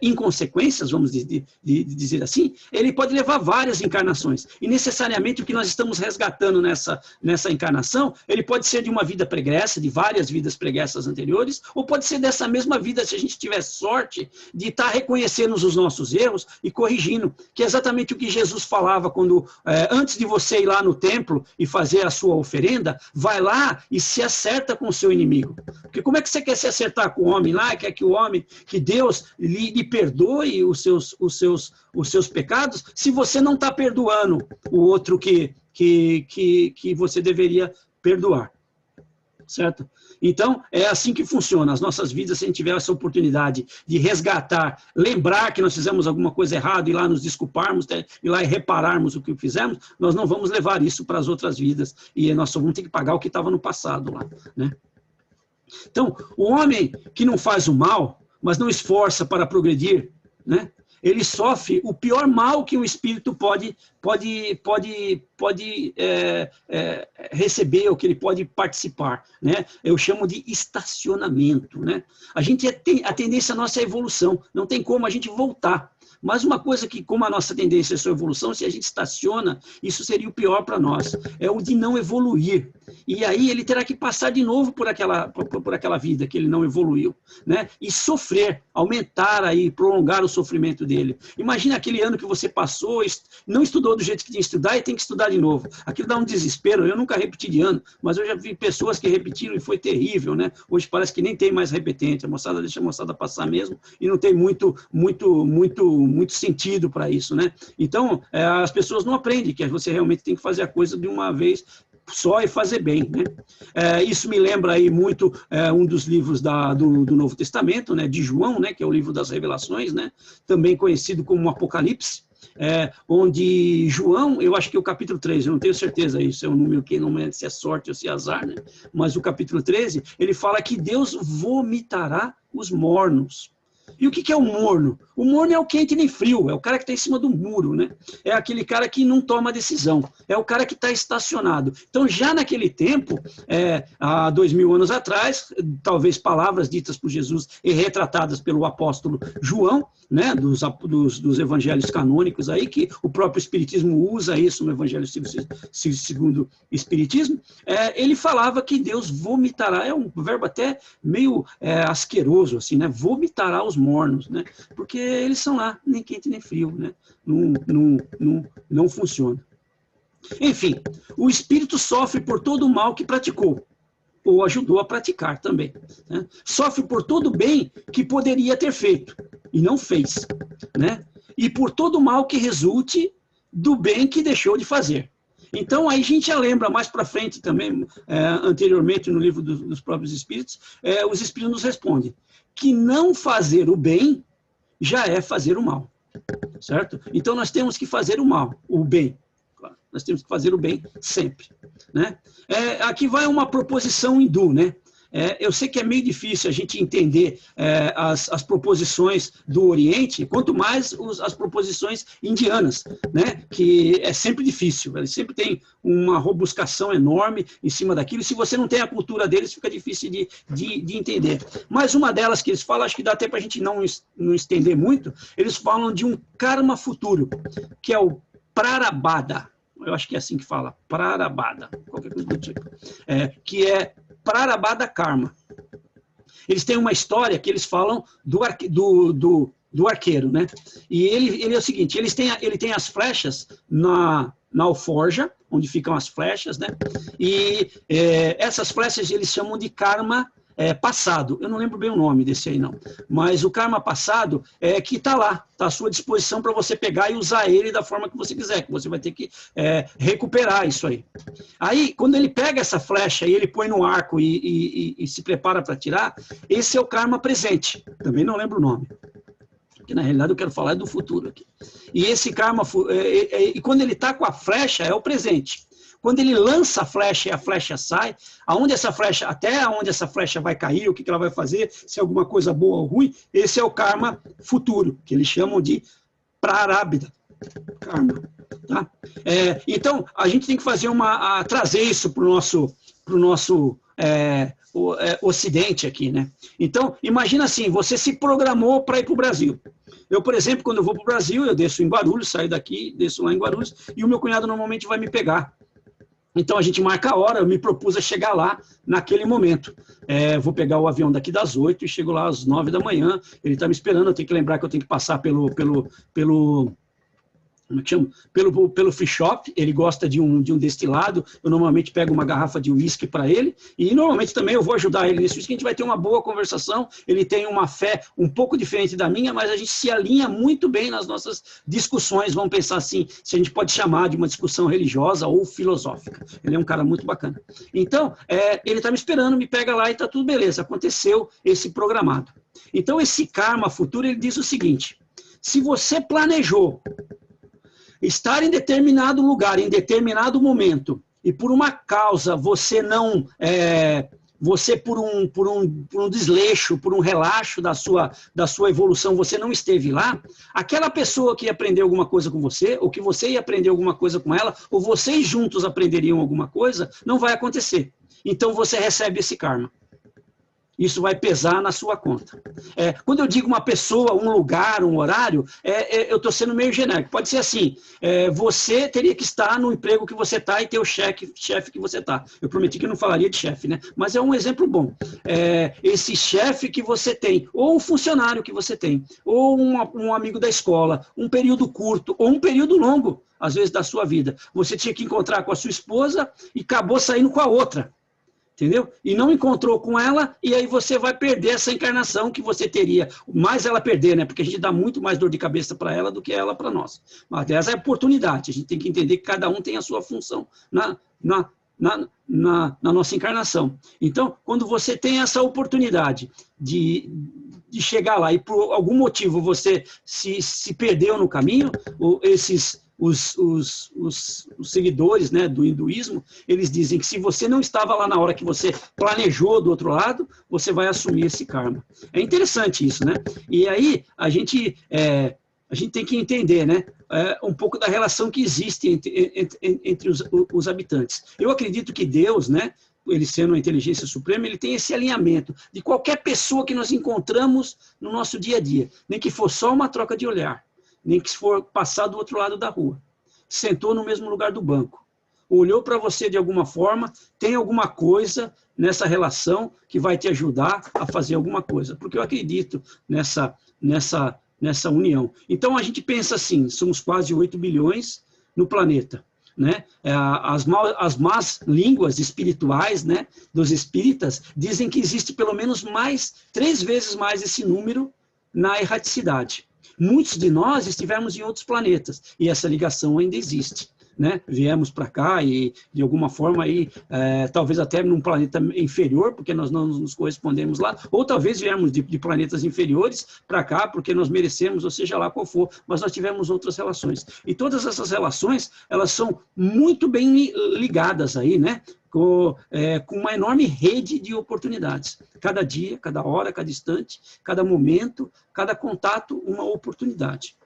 inconsequências, vamos dizer assim, ele pode levar várias encarnações. E necessariamente o que nós estamos resgatando nessa encarnação, ele pode ser de uma vida pregressa, de várias vidas pregressas anteriores, ou pode ser dessa mesma vida, se a gente tiver sorte de estar reconhecendo os nossos erros e corrigindo, que é exatamente o que Jesus falava quando, antes de você ir lá no templo e fazer a sua oferenda, vai lá e se acerta com o seu inimigo. Porque como é que você quer se acertar com o homem lá, quer que Deus lhe perdoe os seus pecados, se você não está perdoando o outro que você deveria perdoar, certo? Então, é assim que funciona. As nossas vidas, se a gente tiver essa oportunidade de resgatar, lembrar que nós fizemos alguma coisa errada, ir lá nos desculparmos, ir lá e repararmos o que fizemos, nós não vamos levar isso para as outras vidas. E nós só vamos ter que pagar o que estava no passado lá, né? Então, o homem que não faz o mal, mas não esforça para progredir, né? Ele sofre o pior mal que um espírito pode receber, ou que ele pode participar, né? Eu chamo de estacionamento, né? A tendência nossa é a evolução, não tem como a gente voltar. Mas uma coisa que, como a nossa tendência é a sua evolução, se a gente estaciona, isso seria o pior para nós, é o de não evoluir. E aí ele terá que passar de novo por aquela vida que ele não evoluiu, né? E sofrer, aumentar aí, prolongar o sofrimento dele. Imagina aquele ano que você passou, não estudou do jeito que tinha que estudar e tem que estudar de novo. Aquilo dá um desespero. Eu nunca repeti de ano, mas eu já vi pessoas que repetiram e foi terrível, né? Hoje parece que nem tem mais repetente. A moçada deixa a moçada passar mesmo e não tem muito sentido para isso, né? Então, as pessoas não aprendem que você realmente tem que fazer a coisa de uma vez só e fazer bem, né? Isso me lembra aí muito um dos livros do Novo Testamento, né, de João, né, que é o livro das Revelações, né, também conhecido como Apocalipse, onde João, eu acho que é o capítulo 13, eu não tenho certeza, isso é um número que não é se é sorte ou se é azar, né? Mas o capítulo 13, ele fala que Deus vomitará os mornos. E o que é o morno? O morno é o quente nem frio, é o cara que está em cima do muro, né? É aquele cara que não toma decisão, é o cara que está estacionado. Então, já naquele tempo, há 2000 anos atrás, talvez palavras ditas por Jesus e retratadas pelo apóstolo João, né, dos evangelhos canônicos aí, que o próprio Espiritismo usa isso no Evangelho segundo o Espiritismo, ele falava que Deus vomitará, é um verbo até meio asqueroso, assim, né? Vomitará os mornos, né? Porque eles são lá, nem quente nem frio, né? Não funciona. Enfim, o espírito sofre por todo o mal que praticou, ou ajudou a praticar também, né? Sofre por todo o bem que poderia ter feito e não fez, né? E por todo o mal que resulte do bem que deixou de fazer. Então, aí a gente já lembra mais para frente também, anteriormente no livro dos próprios Espíritos, os Espíritos nos respondem que não fazer o bem já é fazer o mal, certo? Então, nós temos que fazer o mal, o bem. Nós temos que fazer o bem sempre, né? Aqui vai uma proposição hindu, né? Eu sei que é meio difícil a gente entender as proposições do Oriente, quanto mais as proposições indianas, né? Que é sempre difícil, eles sempre tem uma robuscação enorme em cima daquilo, e se você não tem a cultura deles, fica difícil de entender. Mas uma delas que eles falam, acho que dá até para a gente não estender muito, eles falam de um karma futuro, que é o Prarabdha. Eu acho que é assim que fala, Prarabdha, qualquer coisa do tipo, que é Prarabdha Karma. Eles têm uma história que eles falam do arqueiro, né? E ele é o seguinte, ele tem as flechas na alforja, onde ficam as flechas, né? E essas flechas eles chamam de karma passado. Eu não lembro bem o nome desse aí, não. Mas o karma passado é que está lá, está à sua disposição para você pegar e usar ele da forma que você quiser, que você vai ter que recuperar isso aí. Aí, quando ele pega essa flecha e ele põe no arco e se prepara para tirar, esse é o karma presente. Também não lembro o nome. Porque, na realidade, eu quero falar do futuro aqui. E esse karma, e quando ele está com a flecha, é o presente. Quando ele lança a flecha e a flecha sai, até onde essa flecha vai cair, o que ela vai fazer, se é alguma coisa boa ou ruim, esse é o karma futuro, que eles chamam de Prarabdha Karma. Tá? Então, a gente tem que fazer trazer isso para o nosso Ocidente aqui, né? Então, imagina assim, você se programou para ir para o Brasil. Eu, por exemplo, quando eu vou para o Brasil, eu desço em Guarulhos, saio daqui, desço lá em Guarulhos, e o meu cunhado normalmente vai me pegar. Então, a gente marca a hora, eu me propus a chegar lá naquele momento. Vou pegar o avião daqui das 8 e chego lá às 9 da manhã, ele está me esperando, eu tenho que lembrar que eu tenho que passar pelo como é que chama? Pelo free shop, ele gosta de um destilado, eu normalmente pego uma garrafa de uísque para ele, e normalmente também eu vou ajudar ele nisso, que a gente vai ter uma boa conversação, ele tem uma fé um pouco diferente da minha, mas a gente se alinha muito bem nas nossas discussões, vamos pensar assim, se a gente pode chamar de uma discussão religiosa ou filosófica, ele é um cara muito bacana. Então, ele está me esperando, me pega lá e está tudo beleza, aconteceu esse programado. Então, esse karma futuro, ele diz o seguinte, se você planejou estar em determinado lugar, em determinado momento, e por uma causa você não, você por um desleixo, por um relaxo da sua evolução, você não esteve lá, aquela pessoa que ia aprender alguma coisa com você, ou que você ia aprender alguma coisa com ela, ou vocês juntos aprenderiam alguma coisa, não vai acontecer. Então você recebe esse karma. Isso vai pesar na sua conta. Quando eu digo uma pessoa, um lugar, um horário, eu estou sendo meio genérico. Pode ser assim, você teria que estar no emprego que você está e ter o chefe que você está. Eu prometi que eu não falaria de chefe, né? Mas é um exemplo bom. Esse chefe que você tem, ou um funcionário que você tem, ou um amigo da escola, um período curto, ou um período longo, às vezes, da sua vida. Você tinha que encontrar com a sua esposa e acabou saindo com a outra. Entendeu? E não encontrou com ela, e aí você vai perder essa encarnação que você teria. Mais ela perder, né? Porque a gente dá muito mais dor de cabeça para ela do que ela para nós. Mas essa é a oportunidade. A gente tem que entender que cada um tem a sua função na nossa encarnação. Então, quando você tem essa oportunidade de chegar lá e por algum motivo você se perdeu no caminho, os seguidores, né, do hinduísmo, eles dizem que se você não estava lá na hora que você planejou do outro lado, você vai assumir esse karma. É interessante isso, né? E aí a gente tem que entender, né, um pouco da relação que existe entre os habitantes. Eu acredito que Deus, né, ele sendo a inteligência suprema, ele tem esse alinhamento de qualquer pessoa que nós encontramos no nosso dia a dia, nem que for só uma troca de olhar, nem que for passar do outro lado da rua, sentou no mesmo lugar do banco, olhou para você de alguma forma, tem alguma coisa nessa relação que vai te ajudar a fazer alguma coisa, porque eu acredito nessa união. Então a gente pensa assim, somos quase 8 bilhões no planeta, né? As más línguas espirituais, né, dos espíritas dizem que existe pelo menos 3 vezes mais esse número na erraticidade. Muitos de nós estivemos em outros planetas e essa ligação ainda existe, né? Viemos para cá e, de alguma forma, aí, talvez até num planeta inferior, porque nós não nos correspondemos lá, ou talvez viemos de planetas inferiores para cá, porque nós merecemos, ou seja lá qual for, mas nós tivemos outras relações. E todas essas relações, elas são muito bem ligadas aí, né? Com uma enorme rede de oportunidades. Cada dia, cada hora, cada instante, cada momento, cada contato, uma oportunidade.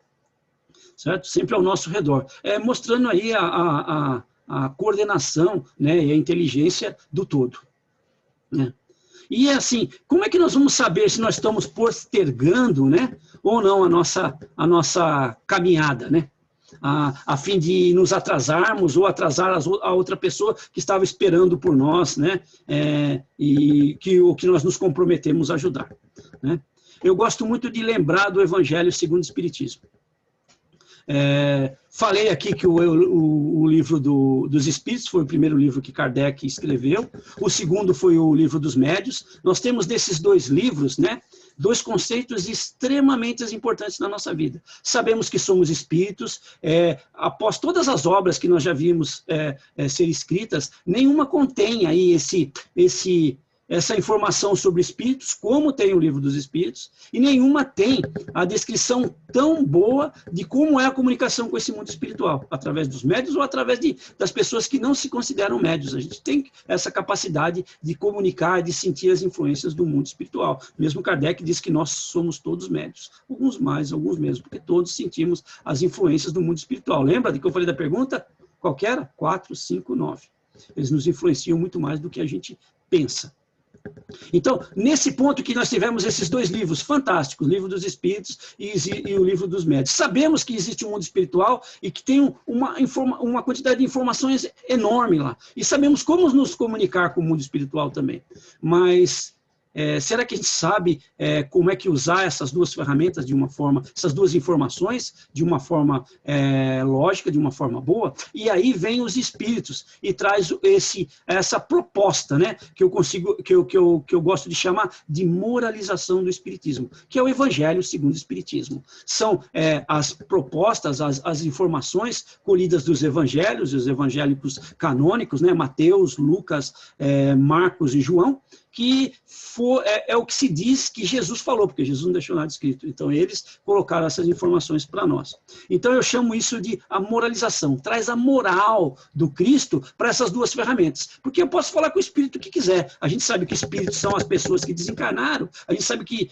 Certo? Sempre ao nosso redor. Mostrando aí a coordenação, né, e a inteligência do todo. Né? E assim, como é que nós vamos saber se nós estamos postergando, né, ou não a nossa caminhada, né? A fim de nos atrasarmos ou atrasar a outra pessoa que estava esperando por nós, né? E que nós nos comprometemos a ajudar. Né? Eu gosto muito de lembrar do Evangelho segundo o Espiritismo. Falei aqui que o livro dos Espíritos foi o primeiro livro que Kardec escreveu, o segundo foi o livro dos Médiuns. Nós temos desses 2 livros, né, 2 conceitos extremamente importantes na nossa vida. Sabemos que somos espíritos, após todas as obras que nós já vimos ser escritas, nenhuma contém aí essa informação sobre espíritos, como tem o livro dos Espíritos, e nenhuma tem a descrição tão boa de como é a comunicação com esse mundo espiritual, através dos médiuns ou através das pessoas que não se consideram médiuns. A gente tem essa capacidade de comunicar, de sentir as influências do mundo espiritual. Mesmo Kardec diz que nós somos todos médiuns, alguns mais, alguns menos, porque todos sentimos as influências do mundo espiritual. Lembra de que eu falei da pergunta? Qual que era? 4, 5, 9. Eles nos influenciam muito mais do que a gente pensa. Então, nesse ponto que nós tivemos esses 2 livros fantásticos, o livro dos Espíritos e o livro dos Médiuns. Sabemos que existe um mundo espiritual e que tem uma quantidade de informações enorme lá. E sabemos como nos comunicar com o mundo espiritual também. Mas será que a gente sabe como é que usar essas 2 ferramentas de uma forma, essas 2 informações de uma forma lógica, de uma forma boa? E aí vem os espíritos e traz essa proposta, né, que eu gosto de chamar de moralização do espiritismo, que é o Evangelho segundo o Espiritismo. São as propostas, as informações colhidas dos evangelhos, os evangélicos canônicos, né, Mateus, Lucas, Marcos e João, que é o que se diz que Jesus falou, porque Jesus não deixou nada escrito. Então, eles colocaram essas informações para nós. Então, eu chamo isso de a moralização. Traz a moral do Cristo para essas 2 ferramentas. Porque eu posso falar com o Espírito o que quiser. A gente sabe que Espíritos são as pessoas que desencarnaram. A gente sabe que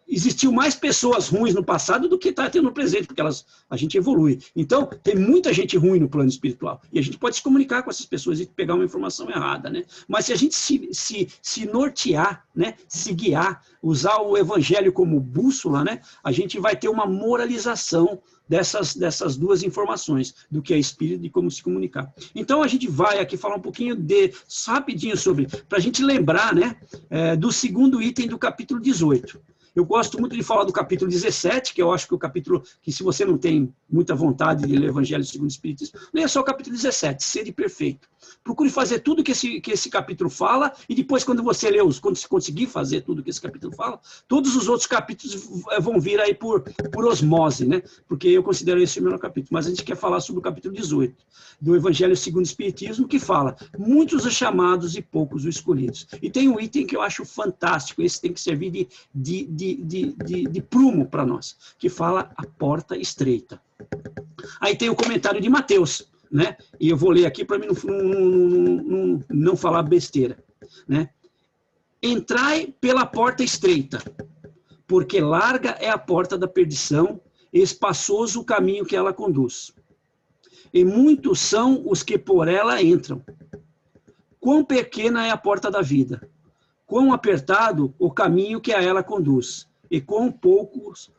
existiu mais pessoas ruins no passado do que está tendo no presente, porque a gente evolui. Então, tem muita gente ruim no plano espiritual. E a gente pode se comunicar com essas pessoas e pegar uma informação errada, né? Mas se a gente se nortear, né, se guiar, usar o Evangelho como bússola, né, a gente vai ter uma moralização dessas 2 informações, do que é espírito e como se comunicar. Então, a gente vai aqui falar um pouquinho rapidinho para a gente lembrar, né, do segundo item do capítulo 18. Eu gosto muito de falar do capítulo 17, que eu acho que é o capítulo que, se você não tem muita vontade de ler o Evangelho segundo o Espiritismo, leia só o capítulo 17, Sede Perfeito. Procure fazer tudo que esse capítulo fala, e depois, quando você conseguir fazer tudo que esse capítulo fala, todos os outros capítulos vão vir aí por osmose, né? Porque eu considero esse o melhor capítulo. Mas a gente quer falar sobre o capítulo 18, do Evangelho segundo o Espiritismo, que fala: muitos os chamados e poucos os escolhidos. E tem um item que eu acho fantástico, esse tem que servir de prumo para nós, que fala a porta estreita. Aí tem o comentário de Mateus, né? E eu vou ler aqui para mim não falar besteira, né? Entrai pela porta estreita, porque larga é a porta da perdição, espaçoso o caminho que ela conduz. E muitos são os que por ela entram. Quão pequena é a porta da vida, quão apertado o caminho que a ela conduz, e quão poucos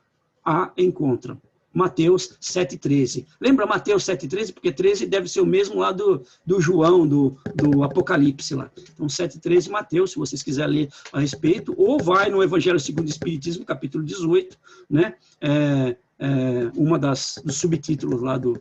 a encontram. Mateus 7,13. Lembra Mateus 7,13? Porque 13 deve ser o mesmo lá do João, do Apocalipse lá. Então, 7,13, Mateus, se vocês quiserem ler a respeito, ou vai no Evangelho segundo o Espiritismo, capítulo 18, né? Dos subtítulos lá do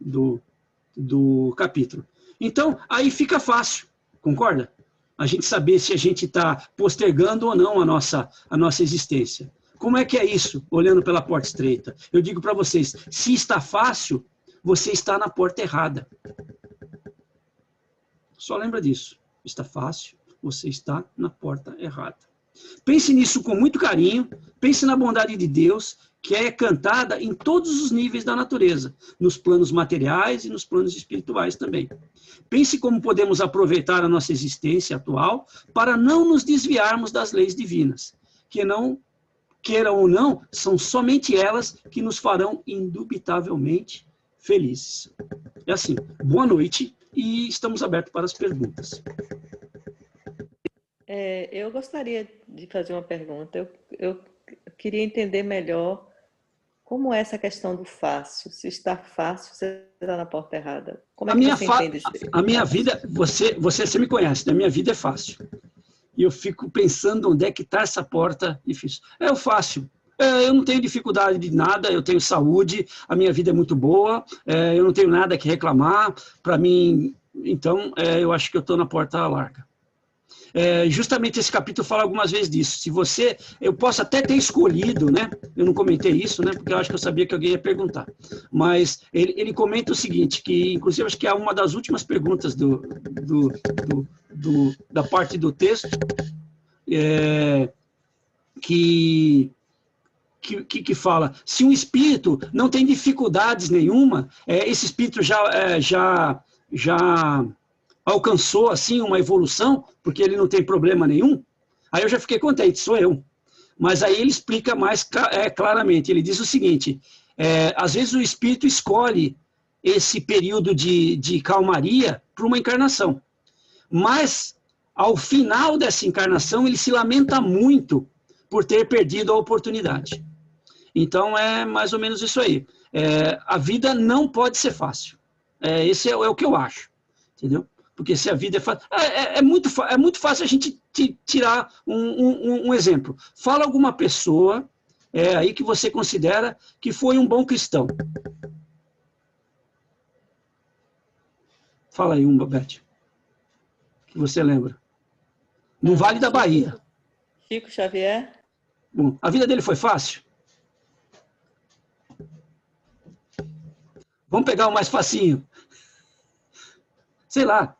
do capítulo. Então, aí fica fácil, concorda? A gente saber se a gente está postergando ou não a nossa existência. Como é que é isso, olhando pela porta estreita? Eu digo para vocês, se está fácil, você está na porta errada. Só lembra disso. Está fácil, você está na porta errada. Pense nisso com muito carinho, pense na bondade de Deus, que é cantada em todos os níveis da natureza, nos planos materiais e nos planos espirituais também. Pense como podemos aproveitar a nossa existência atual para não nos desviarmos das leis divinas, que não, queiram ou não, são somente elas que nos farão indubitavelmente felizes. É assim, boa noite e estamos abertos para as perguntas. Eu gostaria de fazer uma pergunta. Eu queria entender melhor como é essa questão do fácil. Se está fácil, você está na porta errada. Como é que você entende isso? A minha vida, você me conhece, né? A minha vida é fácil. E eu fico pensando onde é que está essa porta difícil. É o fácil. Eu não tenho dificuldade de nada, eu tenho saúde, a minha vida é muito boa, eu não tenho nada que reclamar. Para mim, então, eu acho que eu estou na porta larga. Justamente esse capítulo fala algumas vezes disso. Se você, eu posso até ter escolhido, né? Eu não comentei isso, né? Porque eu acho que eu sabia que alguém ia perguntar. Mas ele comenta o seguinte, que inclusive acho que é uma das últimas perguntas da parte do texto, que fala, se um espírito não tem dificuldades nenhuma, esse espírito já alcançou assim uma evolução, porque ele não tem problema nenhum, aí eu já fiquei contente, sou eu. Mas aí ele explica mais claramente, ele diz o seguinte, às vezes o espírito escolhe esse período de calmaria para uma encarnação, mas ao final dessa encarnação ele se lamenta muito por ter perdido a oportunidade. Então é mais ou menos isso aí. A vida não pode ser fácil. Esse é o que eu acho, entendeu? Porque se a vida é fácil... É muito fácil a gente tirar um exemplo. Fala alguma pessoa aí que você considera que foi um bom cristão. Fala aí uma, Beth, que você lembra. No Vale da Bahia. Chico Xavier. Bom, a vida dele foi fácil? Vamos pegar o mais facinho. Sei lá,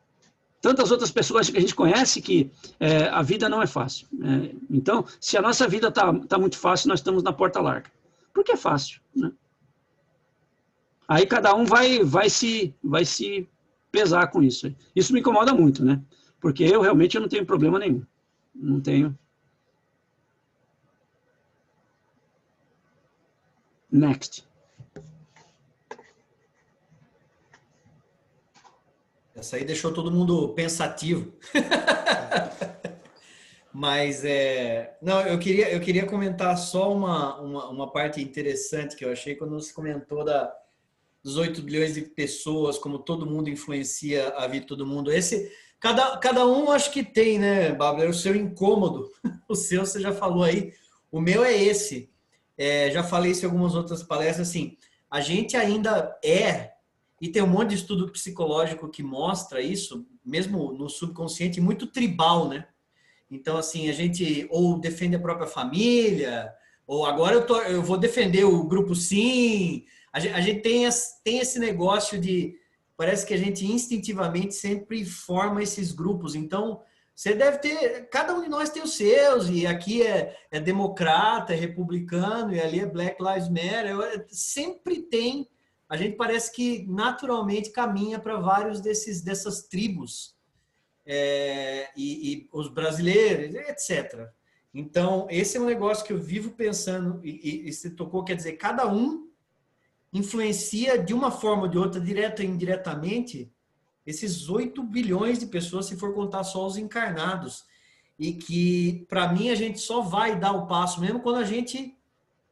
tantas outras pessoas que a gente conhece que a vida não é fácil. Então, se a nossa vida tá muito fácil, nós estamos na porta larga. Porque é fácil, né? Aí cada um vai se pesar com isso. Isso me incomoda muito, né? Porque eu realmente não tenho problema nenhum. Não tenho. Next. Essa aí deixou todo mundo pensativo. Mas, não, eu queria comentar só uma parte interessante que eu achei quando você comentou dos 8 bilhões de pessoas, como todo mundo influencia a vida de todo mundo. Cada um acho que tem, né, Bárbara? O seu incômodo. O seu você já falou aí. O meu é esse. Já falei isso em algumas outras palestras, assim, a gente ainda e tem um monte de estudo psicológico que mostra isso, mesmo no subconsciente, muito tribal, né? Então, assim, a gente ou defende a própria família, ou agora eu vou defender o grupo sim. A gente tem esse negócio de... Parece que a gente instintivamente sempre forma esses grupos. Então, você deve ter... Cada um de nós tem os seus, e aqui é democrata, é republicano, e ali é Black Lives Matter. Sempre tem... A gente parece que naturalmente caminha para vários dessas tribos. E os brasileiros, etc. Então, esse é um negócio que eu vivo pensando, e você tocou, quer dizer, cada um influencia de uma forma ou de outra, direta ou indiretamente, esses 8 bilhões de pessoas, se for contar só os encarnados. E que, para mim, a gente só vai dar o passo mesmo quando a gente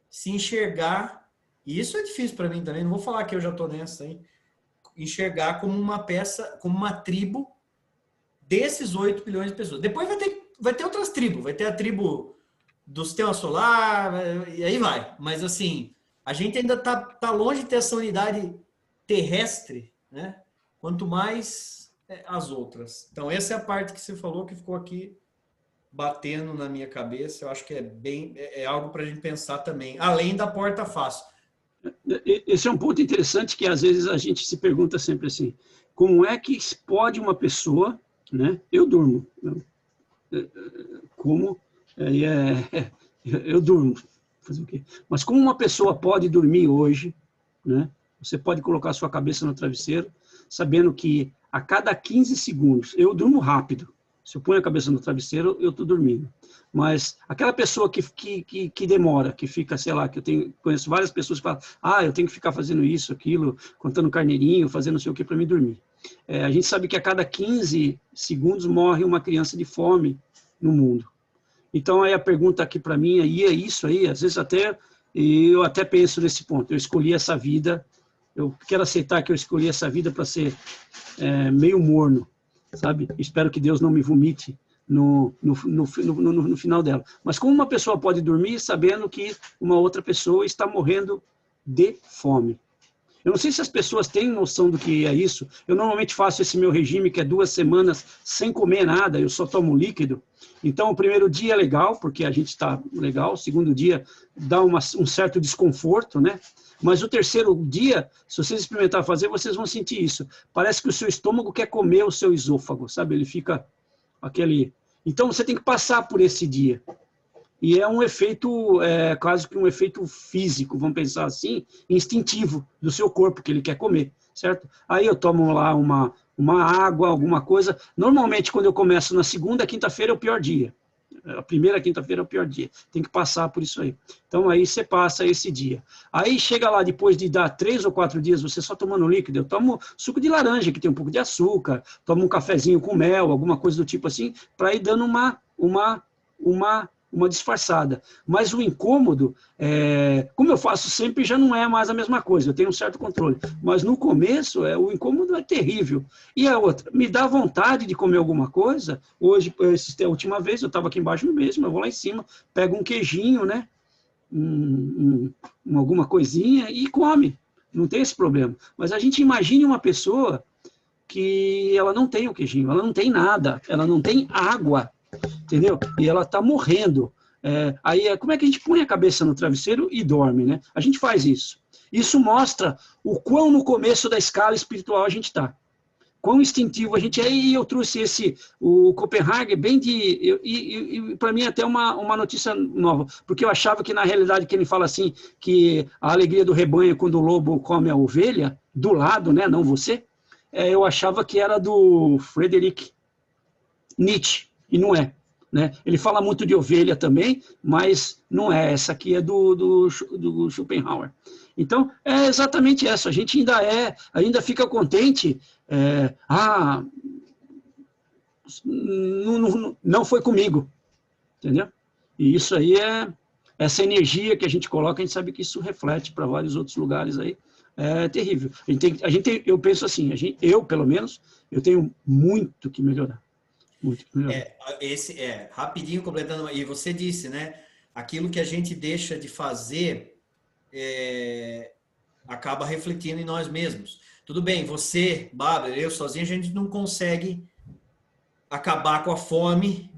se enxergar, e isso é difícil para mim também, não vou falar que eu já estou nessa, hein? Enxergar como uma peça, como uma tribo desses 8 bilhões de pessoas. Depois vai ter outras tribos, vai ter a tribo do sistema solar, e aí vai. Mas, assim, a gente ainda tá longe de ter essa unidade terrestre, né? Quanto mais as outras. Então, essa é a parte que você falou que ficou aqui batendo na minha cabeça. Eu acho que é algo para a gente pensar também, além da porta fácil. Esse é um ponto interessante que às vezes a gente se pergunta sempre assim, como é que pode uma pessoa, né? Eu durmo, como eu durmo, fazer o quê? Mas como uma pessoa pode dormir hoje, né? Você pode colocar a sua cabeça no travesseiro, sabendo que a cada 15 segundos, eu durmo rápido, se eu ponho a cabeça no travesseiro, eu estou dormindo. Mas aquela pessoa que demora, que fica, sei lá, que conheço várias pessoas que falam, eu tenho que ficar fazendo isso, aquilo, contando carneirinho, fazendo não sei o que para me dormir. A gente sabe que a cada 15 segundos morre uma criança de fome no mundo. Então, aí a pergunta aqui para mim aí é isso aí, às vezes eu até penso nesse ponto, eu escolhi essa vida, eu quero aceitar que eu escolhi essa vida para ser meio morno, sabe? Espero que Deus não me vomite no final dela. Mas como uma pessoa pode dormir sabendo que uma outra pessoa está morrendo de fome? Eu não sei se as pessoas têm noção do que é isso. Eu normalmente faço esse meu regime, que é 2 semanas sem comer nada, eu só tomo líquido. Então, o primeiro dia é legal, porque a gente está legal. O segundo dia dá um certo desconforto, né? Mas o terceiro dia, se vocês experimentarem fazer, vocês vão sentir isso. Parece que o seu estômago quer comer o seu esôfago, sabe? Ele fica aquele... Então, você tem que passar por esse dia. E é um efeito, quase que um efeito físico, vamos pensar assim, instintivo do seu corpo, que ele quer comer, certo? Aí eu tomo lá uma água, alguma coisa. Normalmente, quando eu começo na segunda, quinta-feira é o pior dia. A primeira quinta-feira é o pior dia. Tem que passar por isso aí. Então, aí você passa esse dia. Aí chega lá, depois de dar 3 ou 4 dias, você só tomando líquido. Eu tomo suco de laranja, que tem um pouco de açúcar, tomo um cafezinho com mel, alguma coisa do tipo assim, para ir dando uma disfarçada. Mas o incômodo, como eu faço sempre, já não é mais a mesma coisa, eu tenho um certo controle. Mas no começo, o incômodo é terrível. E a outra, me dá vontade de comer alguma coisa. Hoje, a última vez, eu estava aqui embaixo mesmo, eu vou lá em cima, pego um queijinho, né? Alguma coisinha e come. Não tem esse problema. Mas a gente imagine uma pessoa que ela não tem o queijinho, ela não tem nada, ela não tem água, entendeu? E ela está morrendo. Aí, como é que a gente põe a cabeça no travesseiro e dorme, né? A gente faz isso. Isso mostra o quão no começo da escala espiritual a gente está. Quão instintivo a gente é. E eu trouxe o Copenhague, bem de... E para mim até uma notícia nova, porque eu achava que na realidade que ele fala assim, que a alegria do rebanho é quando o lobo come a ovelha, do lado, né? Não você. Eu achava que era do Friedrich Nietzsche. E não é, né? Ele fala muito de ovelha também, mas não é. Essa aqui é do Schopenhauer. Então, é exatamente essa. A gente ainda fica contente. Não foi comigo, entendeu? E isso aí essa energia que a gente coloca, a gente sabe que isso reflete para vários outros lugares aí. É terrível. Eu penso assim, eu, pelo menos, eu tenho muito que melhorar. Rapidinho completando, e você disse, né? Aquilo que a gente deixa de fazer acaba refletindo em nós mesmos. Tudo bem, você, Bárbara, eu sozinho, a gente não consegue acabar com a fome,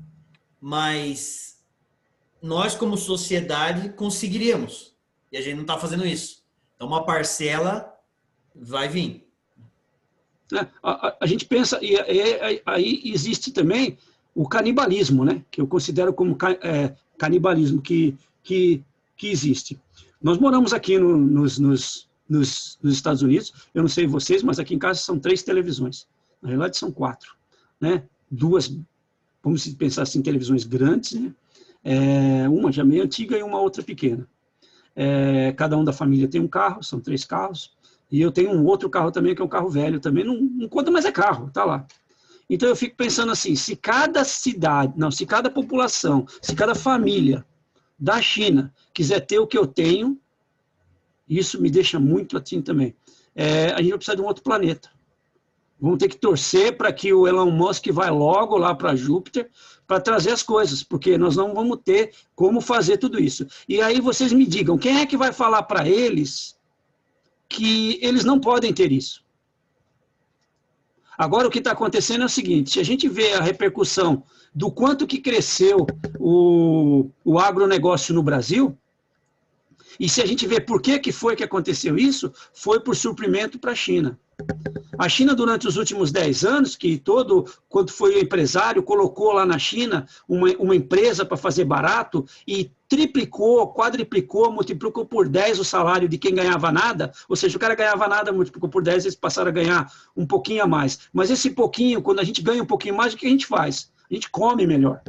mas nós, como sociedade, conseguiríamos. E a gente não está fazendo isso. Então, uma parcela vai vir. A gente pensa, e aí existe também o canibalismo, né? Que eu considero como canibalismo que existe. Nós moramos aqui nos Estados Unidos, eu não sei vocês, mas aqui em casa são 3 televisões. Na realidade são 4, né? 2, vamos pensar assim, televisões grandes, né? Uma já meio antiga e uma outra pequena. Cada um da família tem um carro, são 3 carros. E eu tenho um outro carro também, que é um carro velho também, não conta, mas é carro, tá lá. Então eu fico pensando assim, se cada população, se cada família da China quiser ter o que eu tenho, isso me deixa muito assim também. A gente vai precisar de um outro planeta. Vamos ter que torcer para que o Elon Musk vá logo lá para Júpiter para trazer as coisas, porque nós não vamos ter como fazer tudo isso. E aí vocês me digam, quem é que vai falar para eles que eles não podem ter isso. Agora, o que está acontecendo é o seguinte, se a gente vê a repercussão do quanto que cresceu o agronegócio no Brasil, e se a gente vê por que foi que aconteceu isso, foi por suprimento para a China. A China, durante os últimos 10 anos, que quando foi o empresário, colocou lá na China uma empresa para fazer barato e triplicou, quadriplicou, multiplicou por 10 o salário de quem ganhava nada, ou seja, o cara ganhava nada, multiplicou por 10, eles passaram a ganhar um pouquinho a mais. Mas esse pouquinho, quando a gente ganha um pouquinho mais, o que a gente faz? A gente come melhor,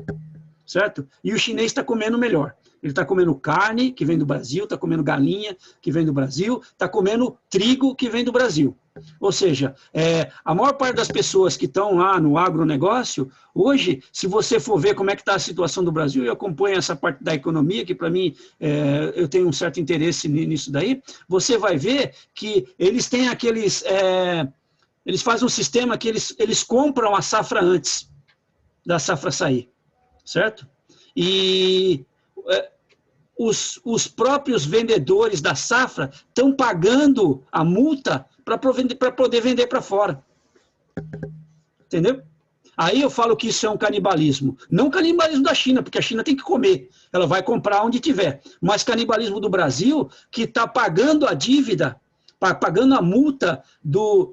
certo? E o chinês está comendo melhor. Ele está comendo carne, que vem do Brasil, está comendo galinha, que vem do Brasil, está comendo trigo, que vem do Brasil. Ou seja, a maior parte das pessoas que estão lá no agronegócio, hoje, se você for ver como é que está a situação do Brasil, eu acompanho essa parte da economia, que para mim, eu tenho um certo interesse nisso daí, você vai ver que eles têm aqueles... eles fazem um sistema que eles compram a safra antes da safra sair, certo? E... os próprios vendedores da safra estão pagando a multa para poder vender para fora. Entendeu? Aí eu falo que isso é um canibalismo. Não canibalismo da China, porque a China tem que comer. Ela vai comprar onde tiver. Mas canibalismo do Brasil, que está pagando a dívida, pagando a multa do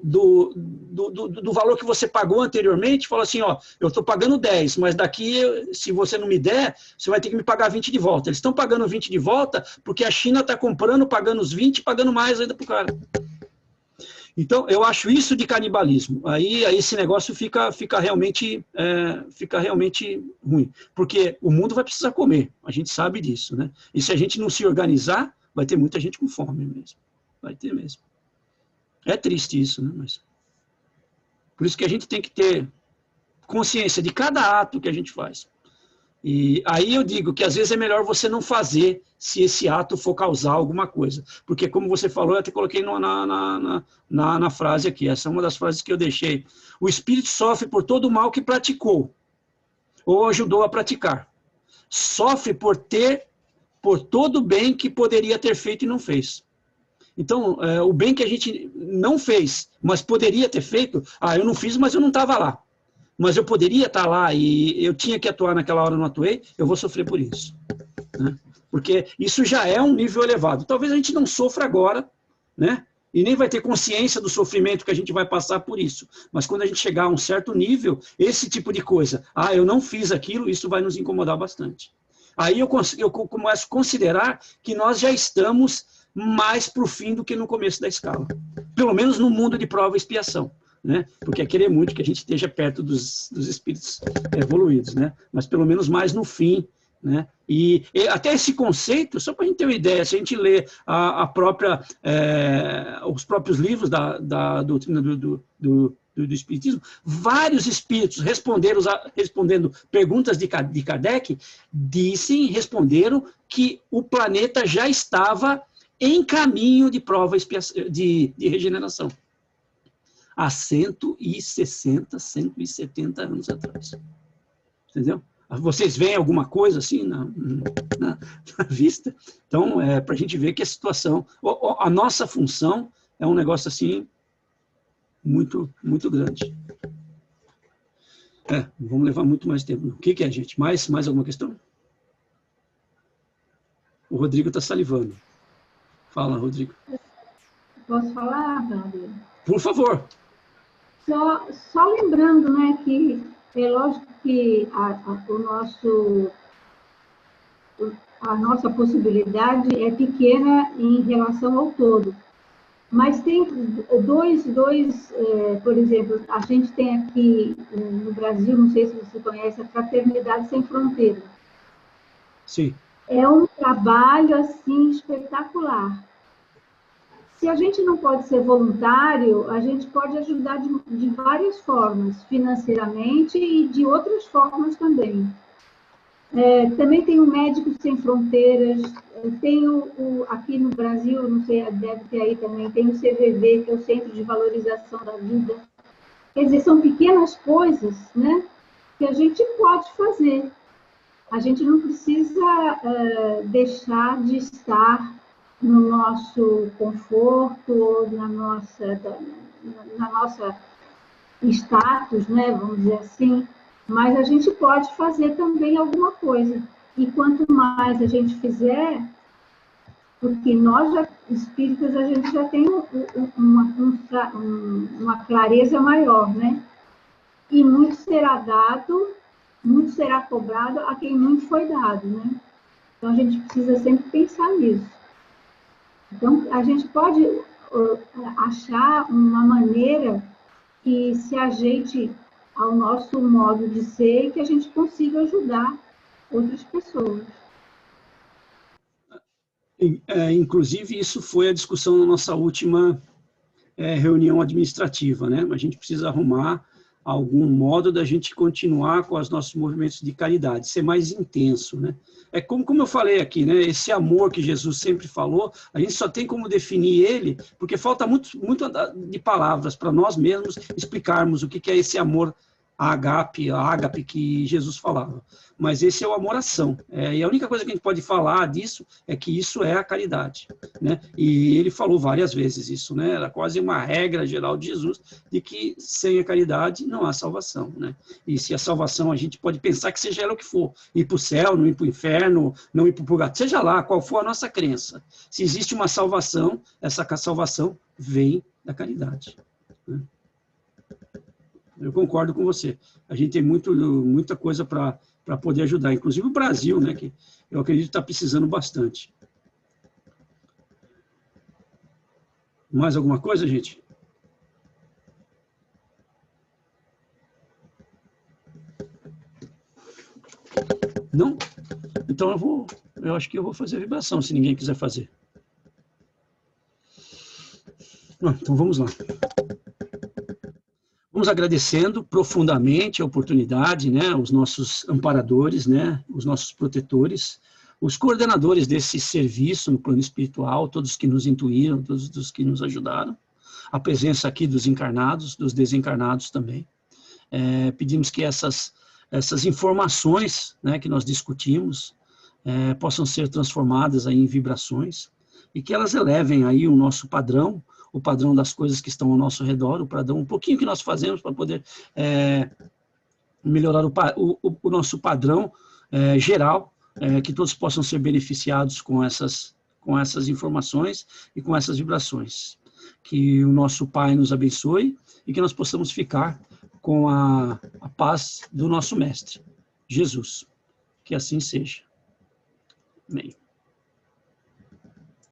valor que você pagou anteriormente, fala assim, ó, eu estou pagando 10, mas daqui, se você não me der, você vai ter que me pagar 20 de volta. Eles estão pagando 20 de volta porque a China está comprando, pagando os 20, pagando mais ainda para o cara. Então, eu acho isso de canibalismo. Aí esse negócio fica realmente ruim, porque o mundo vai precisar comer, a gente sabe disso, né? E se a gente não se organizar, vai ter muita gente com fome mesmo. Vai ter mesmo. É triste isso, né? Mas... por isso que a gente tem que ter consciência de cada ato que a gente faz. E aí eu digo que às vezes é melhor você não fazer se esse ato for causar alguma coisa. Porque como você falou, eu até coloquei na frase aqui, essa é uma das frases que eu deixei. O espírito sofre por todo o mal que praticou, ou ajudou a praticar. Sofre por todo o bem que poderia ter feito e não fez. Então, o bem que a gente não fez, mas poderia ter feito, eu não fiz, mas eu não estava lá. Mas eu poderia estar lá e eu tinha que atuar naquela hora, não atuei, eu vou sofrer por isso. Né? Porque isso já é um nível elevado. Talvez a gente não sofra agora, né? E nem vai ter consciência do sofrimento que a gente vai passar por isso. Mas quando a gente chegar a um certo nível, esse tipo de coisa, eu não fiz aquilo, isso vai nos incomodar bastante. Aí eu começo a considerar que nós já estamos mais para o fim do que no começo da escala. Pelo menos no mundo de prova e expiação. Né? Porque é querer muito que a gente esteja perto dos espíritos evoluídos, né? Mas pelo menos mais no fim, né? E até esse conceito, só para a gente ter uma ideia, se a gente lê os próprios livros da doutrina do espiritismo, vários espíritos respondendo perguntas de Kardec, responderam que o planeta já estava em caminho de prova de regeneração. Há 160, 170 anos atrás. Entendeu? Vocês veem alguma coisa assim na vista? Então, para a gente ver que a situação, a nossa função é um negócio assim muito, muito grande. Não vamos levar muito mais tempo. O que é, gente? Mais alguma questão? O Rodrigo está salivando. Fala, Rodrigo. Posso falar, Fábio? Por favor. Só lembrando, né, que é lógico que a nossa possibilidade é pequena em relação ao todo. Mas tem por exemplo, a gente tem aqui no Brasil, não sei se você conhece, a Fraternidade Sem Fronteira. Sim. É um trabalho, assim, espetacular. Se a gente não pode ser voluntário, a gente pode ajudar de várias formas, financeiramente e de outras formas também. Também tem o Médicos Sem Fronteiras, tem aqui no Brasil, não sei, deve ter aí também, tem o CVV, que é o Centro de Valorização da Vida. Quer dizer, são pequenas coisas, né, que a gente pode fazer. A gente não precisa deixar de estar no nosso conforto, na nossa status, né, vamos dizer assim, mas a gente pode fazer também alguma coisa. E quanto mais a gente fizer, porque nós, espíritas, a gente já tem uma clareza maior, né? E muito será dado, muito será cobrado a quem muito foi dado, né? Então, a gente precisa sempre pensar nisso. Então, a gente pode achar uma maneira que se ajeite ao nosso modo de ser e que a gente consiga ajudar outras pessoas. Inclusive, isso foi a discussão na nossa última reunião administrativa, né? A gente precisa arrumar algum modo da gente continuar com os nossos movimentos de caridade, ser mais intenso, né? É como eu falei aqui, né? Esse amor que Jesus sempre falou, a gente só tem como definir ele, porque falta muito de palavras para nós mesmos explicarmos o que é esse amor ágape que Jesus falava. Mas esse é o amor-ação. E a única coisa que a gente pode falar disso é que isso é a caridade, né? E ele falou várias vezes isso, né? Era quase uma regra geral de Jesus de que sem a caridade não há salvação, né? E se a salvação a gente pode pensar que seja ela o que for, ir para o céu, não ir para o inferno, não ir para o purgatório, seja lá qual for a nossa crença. Se existe uma salvação, essa salvação vem da caridade, né? Eu concordo com você. A gente tem muita coisa para poder ajudar, inclusive o Brasil, né, que eu acredito está precisando bastante. Mais alguma coisa, gente? Não? Então eu acho que eu vou fazer a vibração, se ninguém quiser fazer. Então vamos lá. Vamos agradecendo profundamente a oportunidade, né, os nossos amparadores, né, os nossos protetores, os coordenadores desse serviço no plano espiritual, todos que nos intuíram, todos os que nos ajudaram, a presença aqui dos encarnados, dos desencarnados também. Pedimos que essas informações, né, que nós discutimos possam ser transformadas aí em vibrações e que elas elevem aí o nosso padrão, o padrão das coisas que estão ao nosso redor, o padrão, um pouquinho que nós fazemos para poder melhorar o nosso padrão geral, que todos possam ser beneficiados com essas informações e com essas vibrações. Que o nosso Pai nos abençoe e que nós possamos ficar com a paz do nosso Mestre, Jesus. Que assim seja. Amém.